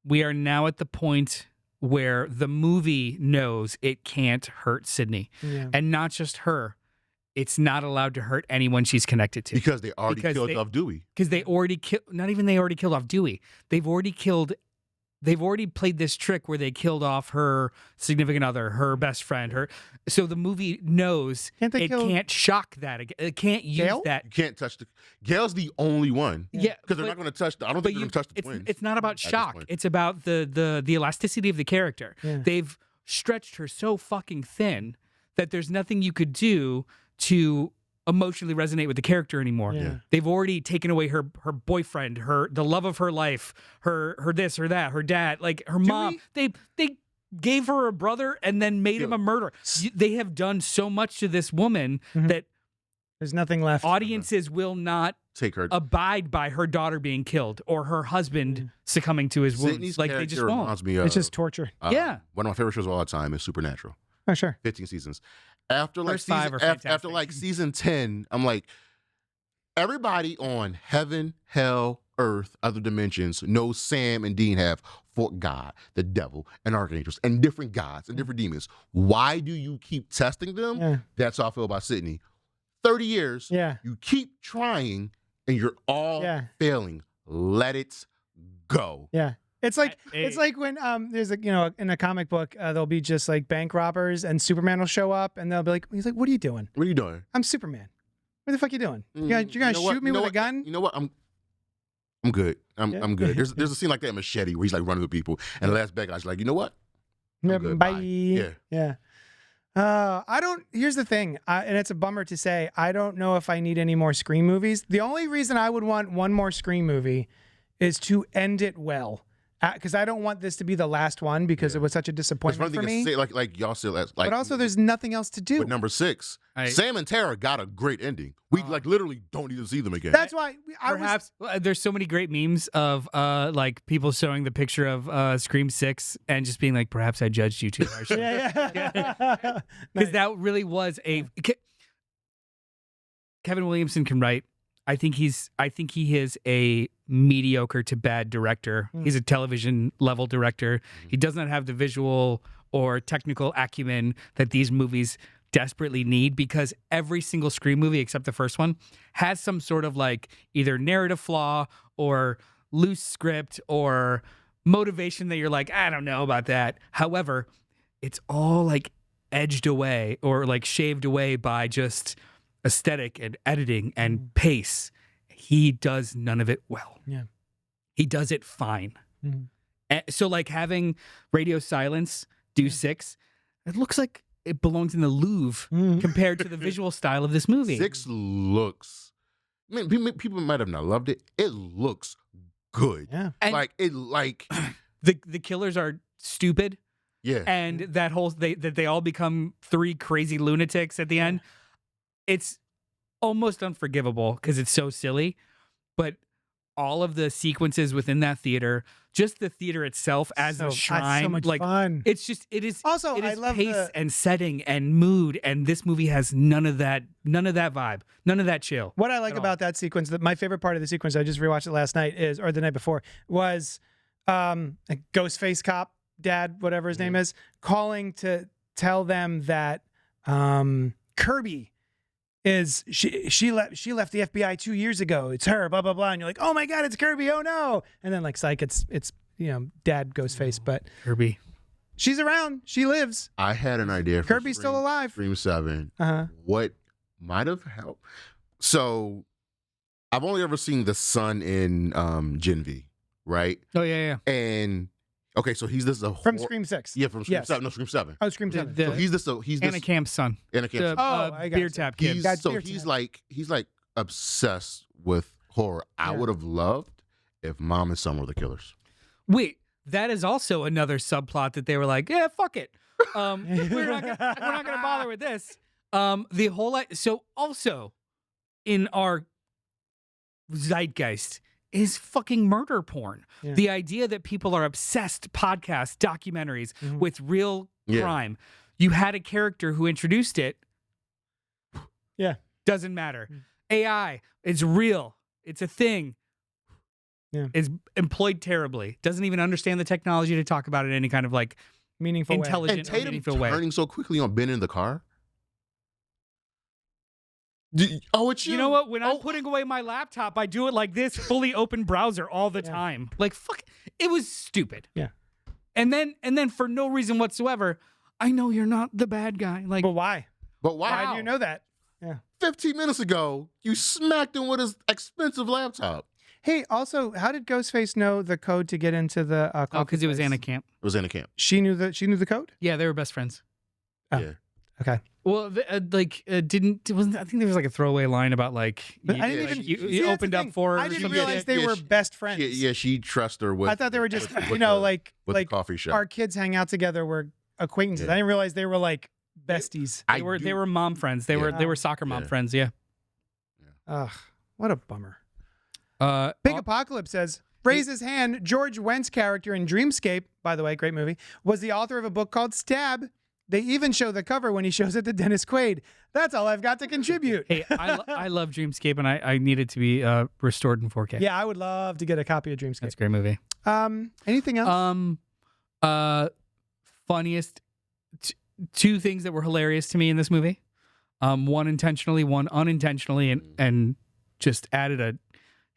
We are now at the point where the movie knows it can't hurt Sydney, and not just her. It's not allowed to hurt anyone she's connected to
because they already killed off Dewey.
Because they already killed. Not even they already killed off Dewey. They've already played this trick where they killed off her significant other, her best friend, So the movie knows can't shock that again. It can't use
Gail?
that.
You can't touch Gail's the only one.
Yeah,
because they're not going to touch. I don't think they're going to touch the twins.
It's not about shock. It's about the elasticity of the character.
Yeah.
They've stretched her so fucking thin that there's nothing you could do to emotionally resonate with the character anymore.
Yeah.
They've already taken away her boyfriend, the love of her life, her this or that, her dad, like her mom. They gave her a brother and then made him a murderer. They have done so much to this woman that
there's nothing left.
Audiences will not
take her
abide by her daughter being killed or her husband sucking to his wounds.
Sydney's
Like they just won't.
reminds me of,
It's just torture.
Yeah.
One of my favorite shows of all time is Supernatural.
Oh, sure.
15 seasons. After like
First 5 are
after like season 10, I'm like, everybody on heaven, hell, earth, other dimensions knows Sam and Dean have fought God, the devil, and archangels, and different gods and different demons. Why do you keep testing them?
Yeah.
That's how I feel about Sydney. 30 years, you keep trying, and you're all failing. Let it go.
Yeah. It's like when there's in a comic book there'll be just like bank robbers and Superman will show up and they'll be like, he's like, what are you doing?
What are you doing?
I'm Superman. What the fuck you doing? You're gonna shoot me with a gun?
You know what? I'm good. I'm good. There's a scene like that in Machete where he's like running with people, and the last bad guy's like, you know what? I'm good.
Bye.
Yeah.
I don't. Here's the thing, and it's a bummer to say. I don't know if I need any more Scream movies. The only reason I would want one more Scream movie is to end it well. Because I don't want this to be the last one because it was such a disappointment for me.
Say, like y'all said, like,
but also there's nothing else to do.
With number 6, Sam and Tara got a great ending. We like literally don't need to see them again.
That's why
there's so many great memes of like people showing the picture of Scream 6 and just being like, perhaps I judged you too harshly.
yeah.
Because that really was Kevin Williamson can write. I think he is a mediocre to bad director. He's a television level director. He does not have the visual or technical acumen that these movies desperately need, because every single Scream movie except the first one has some sort of like either narrative flaw or loose script or motivation that you're like, I don't know about that. However, it's all like edged away or like shaved away by just aesthetic and editing and pace. He does none of it well.
Yeah.
He does it fine. So like having Radio Silence do 6, it looks like it belongs in the Louvre compared to the visual style of this movie.
6 looks, I mean, people might have not loved it. It looks good.
Yeah.
And the killers are stupid.
Yeah.
And that whole they all become 3 crazy lunatics at the end. It's almost unforgivable because it's so silly, but all of the sequences within that theater, just the theater itself as a shrine,
so much
like
fun.
it is
I love
pace and setting and mood, and this movie has none of that vibe, none of that chill.
What I like about that sequence, my favorite part of the sequence, I just rewatched it last night, or the night before, was a Ghostface cop, dad, whatever his name is, calling to tell them that Kirby is she left the FBI 2 years ago. It's her, blah blah blah, and you're like, oh my god, it's Kirby. Oh no! And then like psych, it's dad Ghostface, but
Kirby,
she's around. She lives.
I had an idea. For
Kirby's still alive.
Scream 7.
Uh-huh.
What might have helped? So I've only ever seen the son in Gen V, right?
Oh yeah.
And okay, so he's this
From Scream 6.
Yeah, from Scream
Yes.
7. No, Scream 7.
Oh, Scream 7.
So he's this.
Anna Camp's son.
Anna Camp's
The
son.
I got
beer
you.
tap kid.
He's like obsessed with horror. I
Yeah.
would have loved if mom and son were the killers.
Wait, that is also another subplot that they were like, yeah, fuck it. We're not gonna bother with this. The whole so also in our zeitgeist is fucking murder porn.
Yeah.
The idea that people are obsessed podcasts, documentaries with real crime. You had a character who introduced it.
Yeah.
Doesn't matter. AI, it's real. It's a thing.
Yeah.
Is employed terribly. Doesn't even understand the technology to talk about it in any kind of like
Meaningful way.
intelligent
And
or
Tatum
meaningful way.
turning so quickly on Ben in the car. It's you.
You know what? When I'm putting away my laptop, I do it like this, fully open browser all the time. Like fuck, it was stupid.
Yeah.
And then for no reason whatsoever, I know you're not the bad guy. Like,
But why?
But why?
Why do you know that? Yeah.
15 minutes ago, you smacked him with his expensive laptop.
Hey, also, how did Ghostface know the code to get into the
oh, because it was
Anna.
Anna Camp.
It was Anna Camp.
She knew the code?
Yeah, they were best friends.
Oh.
Yeah.
Okay.
Well, didn't it wasn't. I think there was like a throwaway line about like
But
you,
I didn't even
you
see, that's
opened
the
up
thing.
for her.
I
or
didn't
some
realize
shit.
they were
she-
best friends.
She trusts her with.
I thought they were just,
with
you know,
the-
like
with the coffee shop.
our kids hang out together. We're acquaintances.
Yeah.
I didn't realize they were like besties.
They were mom friends. They were soccer mom
Yeah.
friends. Yeah.
Ugh, what a bummer.
Uh,
Big Apocalypse says, raise his hand. George Wendt's character in Dreamscape, by the way, great movie, was the author of a book called Stab. They even show the cover when he shows it to Dennis Quaid. That's all I've got to contribute.
Hey, I love Dreamscape, and I need it to be restored in 4K.
Yeah, I would love to get a copy of Dreamscape.
That's a great movie.
Anything else?
Funniest two things that were hilarious to me in this movie. One intentionally, one unintentionally, and just added a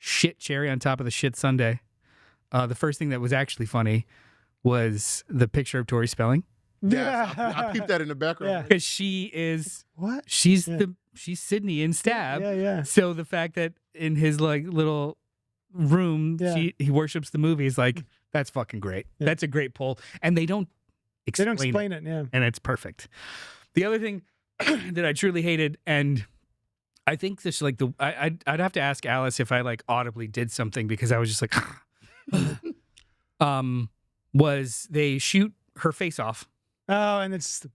shit cherry on top of the shit sundae. The first thing that was actually funny was the picture of Tori Spelling.
Yes, I peeped that in the background.
Yeah.
Because she is
What?
she's
Yeah.
she's Sydney in Stab.
Yeah.
So the fact that in his like little room
Yeah.
he worships the movies, like that's fucking great.
Yeah.
That's a great pull. And they don't
They
explain,
don't explain it. Yeah.
and it's perfect. The other thing that I truly hated, and I think this like I'd have to ask Alice if I like audibly did something because I was just like was they shoot her face off.
Oh, and it's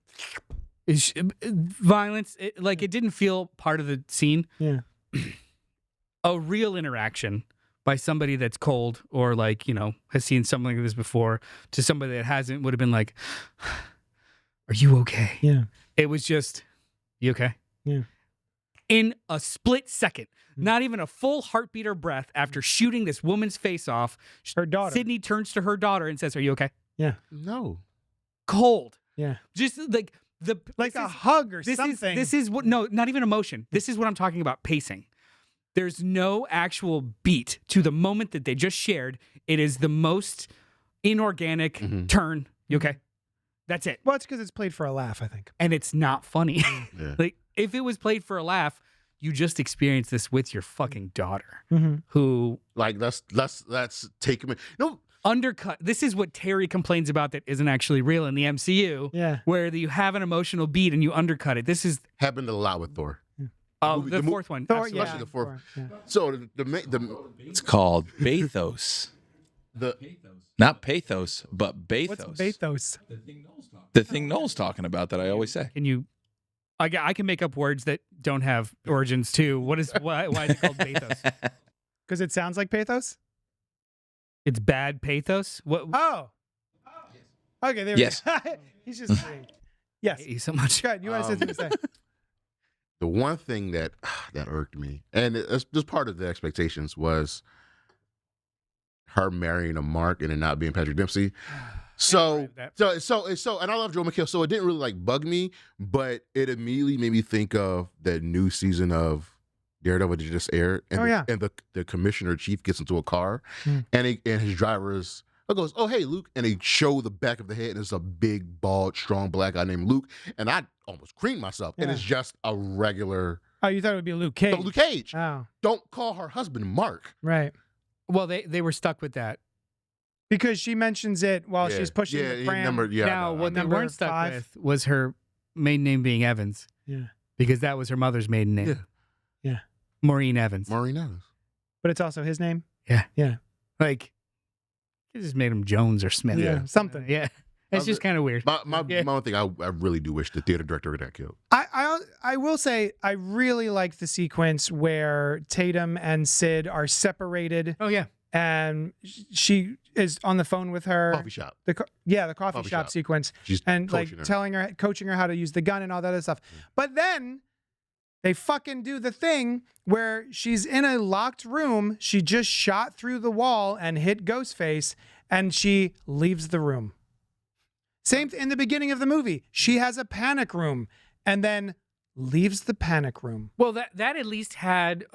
Violence, like it didn't feel part of the scene.
yeah.
A real interaction by somebody that's cold or like, you know, has seen something like this before to somebody that hasn't would have been like, are you okay?
Yeah.
It was just, you okay?
Yeah.
In a split second, not even a full heartbeat or breath after shooting this woman's face off,
Her daughter.
Sydney turns to her daughter and says, are you okay?
Yeah.
No.
Cold.
Yeah.
Just like
Like
this
a
is-
hug or
this
something.
This is what, no, not even emotion. This is what I'm talking about, pacing. There's no actual beat to the moment that they just shared. It is the most inorganic turn. You okay? That's it.
Well, it's because it's played for a laugh, I think.
And it's not funny.
Yeah.
Like, if it was played for a laugh, you just experienced this with your fucking daughter
Mm-hmm.
who
Like let's take him. No.
undercut. This is what Terry complains about that isn't actually real in the MCU.
Yeah.
Where you have an emotional beat and you undercut it. This is
Happened a lot with Thor.
the fourth one.
Thor,
absolutely.
Especially the fourth.
Yeah.
So the
It's called bathos. Not pathos, but bathos.
What's bathos?
The thing Noel's talking about that I always say.
Can you? I can make up words that don't have origins too. Why is it called pathos?
Because it sounds like pathos?
It's bad pathos. What?
Oh. Okay, there
Yes.
we go. He's just saying. Yes.
I hate you so much.
Go ahead. You want to say something to say?
the one thing that irked me, and it's just part of the expectations, was her marrying a Mark and it not being Patrick Dempsey. So, and I love Joel McHale, so it didn't really like bug me, but it immediately made me think of that new season of Daredevil that just aired, and and the commissioner chief gets into a car, and his driver goes, "Oh hey Luke," and they show the back of the head, and it's a big, bald, strong black guy named Luke, and I almost creamed myself, and it's just a regular
Oh, you thought it would be Luke Cage.
No, Luke Cage.
Oh,
Don't call her husband Mark.
right.
Well, they were stuck with that.
Because she mentions it while she's pushing the pram.
Now, what they
Number
weren't stuck
5.
with was her maiden name being Evans.
Yeah.
Because that was her mother's maiden name.
Yeah.
Maureen Evans.
Maureen Evans.
But it's also his name?
Yeah.
Yeah.
Like, you just made him Jones or Smith.
Yeah.
Something.
Yeah. It's just kind of weird.
My one thing, I really do wish the theater director got killed.
I will say I really like the sequence where Tatum and Sid are separated.
Oh, yeah.
And she is on the phone with her.
Coffee shop.
The coffee shop sequence.
She's
and like
coaching
coaching her how to use the gun and all that other stuff. But then they fucking do the thing where she's in a locked room. She just shot through the wall and hit Ghostface, and she leaves the room. Same in the beginning of the movie. She has a panic room and then leaves the panic room.
Well, that at least had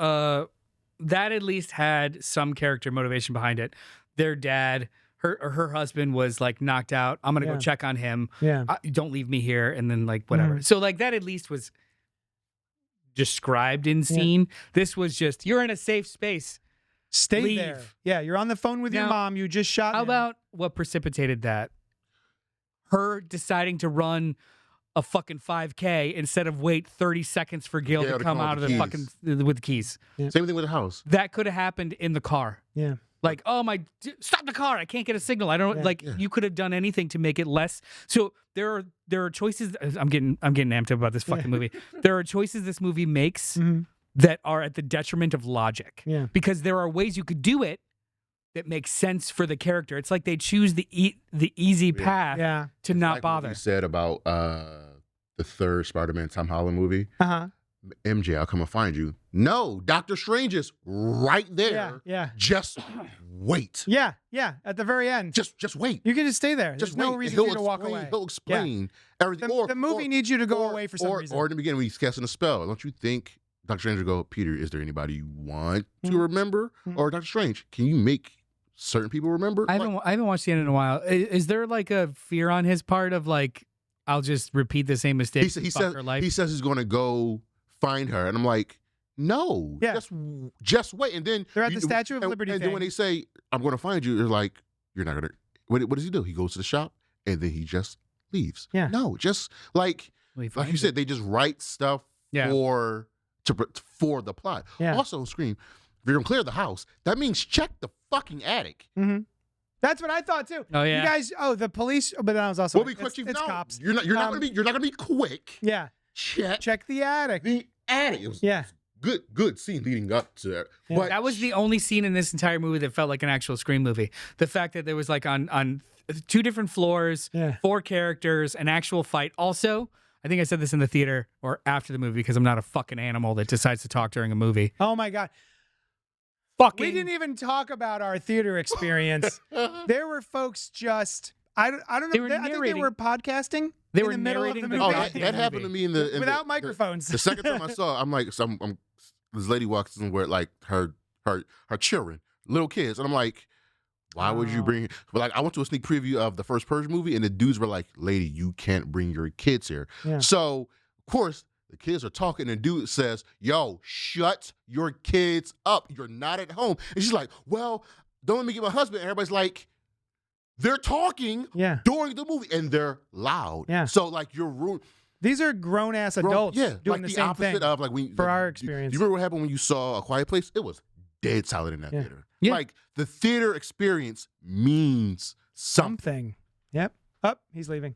some character motivation behind it. Their dad, her husband was like knocked out. I'm gonna go check on him.
Yeah.
Don't leave me here. And then like whatever. So like that at least was described in scene. This was just, you're in a safe space.
Stay
Leave.
there. Yeah, you're on the phone with your
Now,
mom. You just shot
How
him.
about what precipitated that? Her deciding to run a fucking 5K instead of wait 30 seconds for Gil
Yeah,
to
to
come
come
out of
with
the
the
fucking with the keys.
Same thing with the house.
That could have happened in the car.
Yeah.
Like, oh stop the car! I can't get a signal. I don't You could have done anything to make it less. So there are choices. I'm getting amped up about this fucking movie. There are choices this movie makes that are at the detriment of logic.
Yeah.
Because there are ways you could do it that makes sense for the character. It's like they choose the easy path to not
like
bother.
What you said about the third Spider-Man Tom Holland movie. MJ, I'll come and find you. No, Doctor Strange is right there.
Yeah.
Just wait.
Yeah. At the very end.
Just wait.
You can just stay there.
Just
There's no
wait.
reason for you to walk away.
He'll explain everything.
The movie needs you to go away for some reason.
Or in the beginning when he's casting a spell. Don't you think Doctor Strange will go, Peter, is there anybody you want to remember? Or Doctor Strange, can you make certain people remember?
I haven't watched the end in a while. Is there like a fear on his part of like, I'll just repeat the same mistake?
He says he's going to go find her, and I'm like, no, just wait. And then
they're at the Statue of Liberty.
And then when they say, I'm going to find you, they're like, you're not going to. What does he do? He goes to the shop, and then he just leaves.
Yeah.
No, just like you said, they just write stuff for the plot.
Yeah.
Also, Scream, if you're going to clear the house, that means check the fucking attic.
Mm-hmm. That's what I thought too.
Oh yeah.
You guys. Oh, the police. But then I was also.
We'll be quick.
It's cops.
You're not gonna be quick.
Yeah. Check the attic.
The attic. It was good scene leading up to that.
Yeah.
But
That was the only scene in this entire movie that felt like an actual Scream movie. The fact that there was like on 2 different floors, 4 characters, an actual fight. Also, I think I said this in the theater or after the movie because I'm not a fucking animal that decides to talk during a movie.
Oh my God. We didn't even talk about our theater experience. There were folks just I don't know. I think they were podcasting.
They
in
were
the middle of
narrating
the
the
movie.
oh, that happened to me
without microphones.
The second time I saw it, I'm like, this lady walks in with like her children, little kids, and I'm like, why would you bring? But like, I went to a sneak preview of the first Purge movie, and the dudes were like, lady, you can't bring your kids here.
Yeah.
So of course. The kids are talking, and dude says, yo, shut your kids up. You're not at home. And she's like, well, don't let me get my husband. And everybody's like, they're talking during the movie, and they're loud.
Yeah.
So, like, you're ruined.
These are grown-ass adults doing
like
the
the
same
opposite
thing.
of, like, when,
for our experience.
You remember what happened when you saw A Quiet Place? It was dead silent in that theater.
Yeah.
Like, the theater experience means something.
Yep. He's leaving.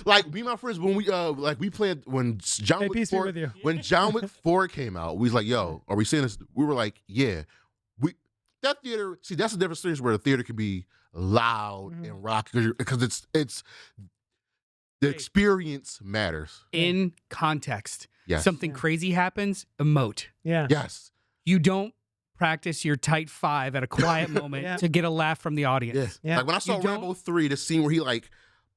Like me and my friends when we played when John Wick 4 when John Wick 4 came out, we was like, yo, are we seeing this? We were like, yeah. That theater, see, that's the different experience where the theater can be loud and rock because it's the experience matters.
In context.
Yes.
Something crazy happens, emote.
Yeah.
Yes.
You don't practice your tight 5 at a quiet moment to get a laugh from the audience.
Yeah.
Like when I saw Rambo 3, the scene where he like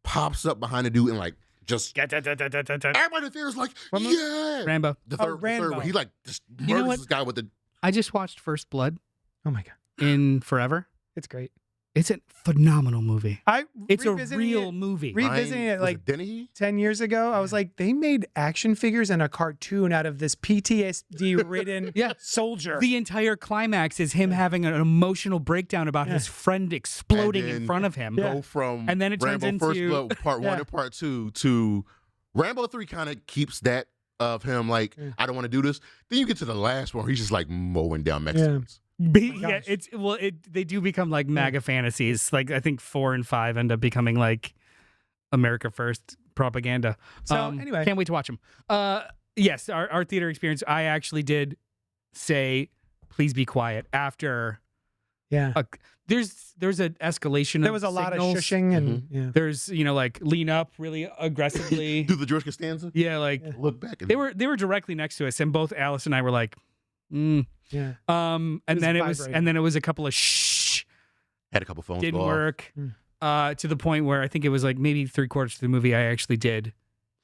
pops up behind a dude and like just everybody in the theater's like, yeah.
Rambo.
The third where he like just
You know
murders
what?
this guy with the
I just watched First Blood
Oh my God.
in forever.
It's great.
It's a phenomenal movie. It's a
revisiting
real
it-
movie.
Revisiting it
Was
like
Dennehy?
10 years ago, I was like, they made action figures and a cartoon out of this PTSD-ridden
Yeah.
soldier.
The entire climax is him having an emotional breakdown about his friend exploding in
then
front of him.
Go from
And then it turns
Rambo First
into-
Blood Part 1 and Part 2 to Rambo 3 kind of keeps that of him like, I don't want to do this. Then you get to the last one where he's just like mowing down Mexicans.
gosh.
They do become like MAGA fantasies. Like I think 4 and 5 end up becoming like America First propaganda.
So, anyway.
Can't wait to watch them. Yes, our theater experience. I actually did say, please be quiet after.
Yeah.
There's an escalation.
There
of
was a lot of
signals.
shushing and
There's like lean up really aggressively.
Do the George Costanza?
Yeah, like
Look back. And
they were directly next to us, and both Alice and I were like,
yeah.
and
was
then
vibrating.
it was a couple of shh.
Had a couple phones
Didn't
go off.
work. To the point where I think it was like maybe 3/4 of the movie I actually did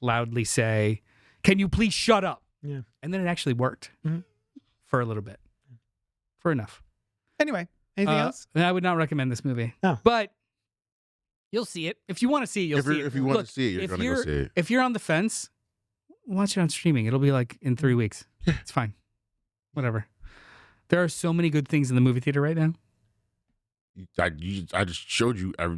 loudly say, "Can you please shut up?"
Yeah.
And then it actually worked for a little bit, for enough.
Anyway, anything else?
And I would not recommend this movie.
No.
But you'll see it if you want to see it. You'll see it.
If you want
Look,
to see it, you're
if
going to go see it.
If you're on the fence, watch it on streaming. It'll be like in 3 weeks. It's fine. Whatever. There are so many good things in the movie theater right now.
I just showed you. I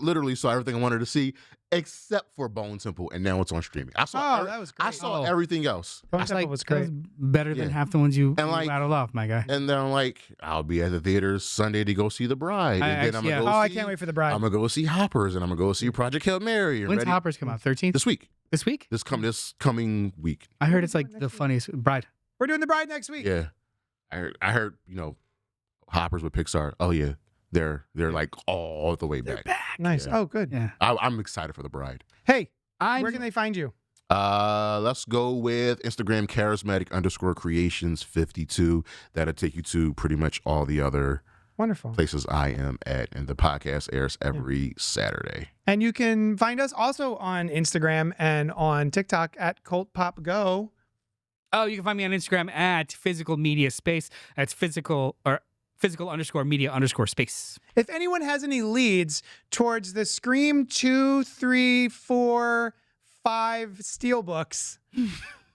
literally saw everything I wanted to see except for Bone Temple, and now it's on streaming. I saw.
That was great.
I saw everything else.
Bone Temple was
That
great.
was better than
Yeah.
half the ones you
And, like-
rattled off, my guy.
And then I'm like, I'll be at the theaters Sunday to go see The Bride, and then I'm gonna go
I
see.
can't wait for the bride.
I'm gonna go see Hoppers, and I'm gonna go see Project Hail Mary. And
When's
Ready-
Hoppers come out? 13th?
This week.
This week?
This coming week.
I heard it's like
Next
the
week.
funniest. Bride.
We're doing the bride next week.
Yeah, I heard Hoppers with Pixar. Oh yeah, they're like all the way back.
Nice.
Yeah.
Oh, good.
Yeah.
I'm excited for The Bride.
Hey,
I'm,
where can they find you?
Let's go with Instagram charismatic_creations52. That'll take you to pretty much all the other
Wonderful.
places I am at, and the podcast airs every Saturday.
And you can find us also on Instagram and on TikTok at Cult Pop Go.
Oh, you can find me on Instagram at Physical Media Space. That's physical_media_space.
If anyone has any leads towards the Scream 2, 3, 4, 5 Steelbooks,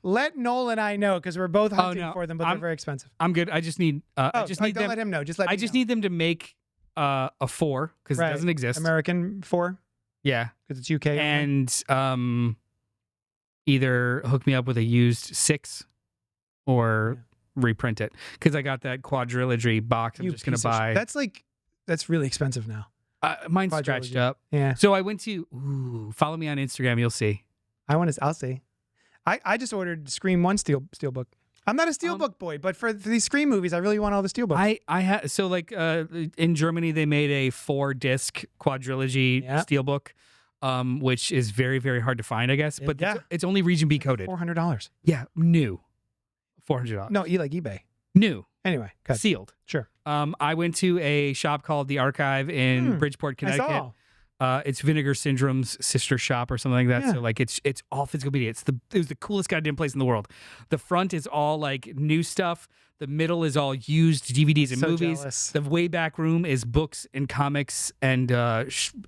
let Noel and I know because we're both hunting
no.
for them, but they're very expensive.
I'm good. I just need. I just need
don't
them.
let him know. Just let
I
me
just
know.
need them to make a 4 because
Right.
it doesn't exist.
American 4
Yeah,
because it's UK. only.
and either hook me up with a used 6 or reprint it because I got that quadrilogy box. I'm
You
just gonna
piece of
buy.
that's really expensive now.
Mine's
Quadrilogy.
scratched up.
Yeah,
So I went to follow me on Instagram. You'll see.
I'll see. I just ordered Scream 1 Steelbook. I'm not a Steelbook boy, but for these Scream movies, I really want all the Steelbooks.
I had so like in Germany they made a 4-disc quadrilogy
Yeah.
steelbook, which is very very hard to find, I guess. But
Yeah.
it's only region B coded.
$400.
Yeah, new, $400.
No, like eBay.
New,
Anyway, good.
sealed.
Sure.
I went to a shop called The Archive in Bridgeport,
I
Connecticut.
saw.
It's Vinegar Syndrome's sister shop or something like that.
Yeah.
So like it's all physical media. It was the coolest goddamn place in the world. The front is all like new stuff. The middle is all used DVDs and
So
movies.
jealous.
The way back room is books and comics and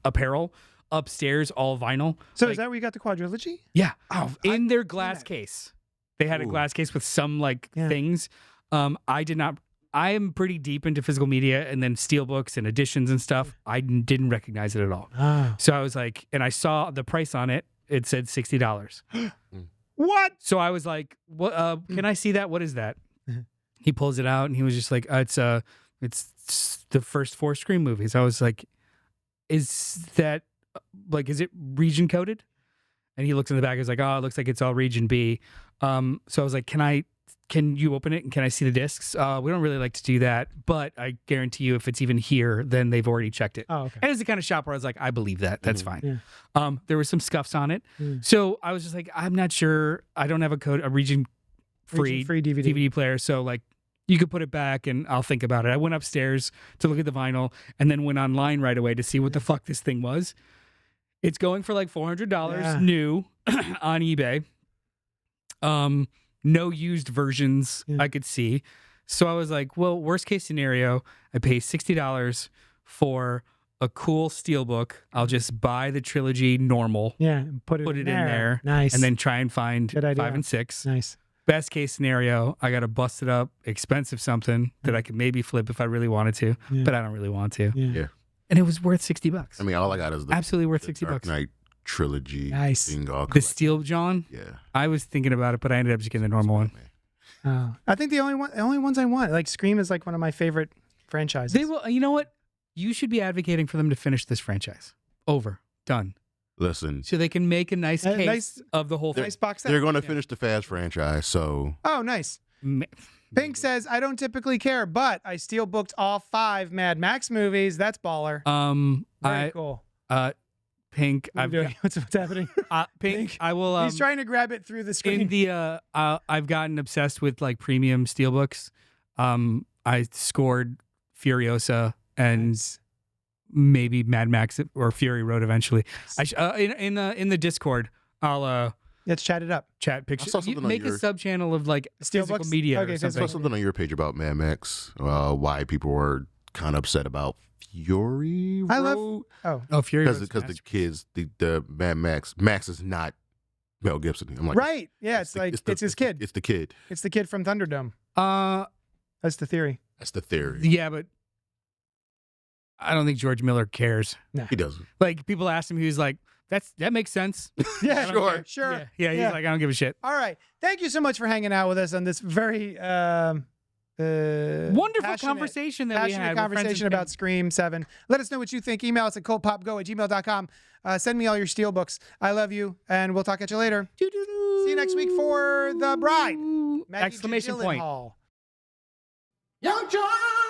apparel. Upstairs, all vinyl.
So
Like,
is that where you got the quadrilogy?
yeah.
Oh,
In their glass
that.
case. They had a
Ooh.
glass case with some like
Yeah.
things. I did not. I am pretty deep into physical media and then steelbooks and editions and stuff. I didn't recognize it at all.
Oh.
So I was like, and I saw the price on it. It said $60.
What?
So I was like, "What? Can I see that? What is that?"
Mhm.
He pulls it out and he was just like, "It's the first 4 Scream movies." I was like, "Is that like is it region coded?" And he looks in the back. He's like, "Oh, it looks like it's all region B." So I was like, Can you open it and can I see the discs? We don't really like to do that, but I guarantee you if it's even here, then they've already checked it.
Oh, okay.
And it's the kind of shop where I was like, I believe that. That's fine.
Yeah.
There were some scuffs on it.
Mm.
So I was just like, I'm not sure. I don't have a region-free
Free DVD.
DVD player. So like you could put it back and I'll think about it. I went upstairs to look at the vinyl and then went online right away to see what the fuck this thing was. It's going for like $400
Yeah.
new on eBay. No used versions I could see. So I was like, well, worst case scenario, I pay $60 for a cool Steelbook. I'll just buy the trilogy normal,
Yeah, put it
in
in
there,
Nice.
and then try and find
Good idea.
5 and 6.
Nice.
Best case scenario, I got to bust it up, expensive something that I could maybe flip if I really wanted to,
Yeah.
but I don't really want to.
Yeah.
Yeah.
And it was worth $60.
I mean, all I got is the
Absolutely worth
the
$60.
Dark Knight trilogy.
Nice.
Thing all
The
collected.
Steel John,
Yeah.
I was thinking about it, but I ended up just getting the normal one.
I think the only ones I want, like Scream is like one of my favorite franchises.
They will. You know what? You should be advocating for them to finish this franchise. Over. Done.
Listen,
So they can make a nice case
nice-
of the whole thing.
Nice box set.
they're going to finish the Fast franchise, so
Oh, nice.
Ma-
Pink says, I don't typically care, but I steelbooked all 5 Mad Max movies. That's baller. Very cool.
Pink.
What are
I've
you doing? What's happening?
Pink. I will.
He's trying to grab it through the screen.
In the I've gotten obsessed with like premium steelbooks. I scored Furiosa and maybe Mad Max or Fury Road eventually. In the Discord, I'll
Let's chat it up.
chat pictures.
saw something on
Make a
your-
sub channel of like physical
Steelbooks?
media
Okay,
or
I
something.
saw something on your page about Mad Max, why people were kind of upset about Fury
I love-
Road.
Oh, Fury Road.
Because the kids, the Mad Max is not Mel Gibson. I'm like,
Right. Yeah, it's like, it's his kid.
It's the kid.
It's the kid from Thunderdome.
Uh,
That's the theory.
That's the theory.
yeah, but I don't think George Miller cares.
He doesn't.
Like people asked him, he was like, that makes sense.
Yeah,
I don't care.
sure.
Yeah, he's like, I don't give a shit.
All right. Thank you so much for hanging out with us on this very
Wonderful
passionate-
conversation that we
passionate
had. We're friends
conversation
and
about
family.
Scream 7. Let us know what you think. Email us at coldpopgo@gmail.com. Send me all your Steelbooks. I love you, and we'll talk at you later.
Doo-doo-doo.
See you next week for The Bride. Maggie
Exclamation point.
Gyllenhaal.
Yunkjunk!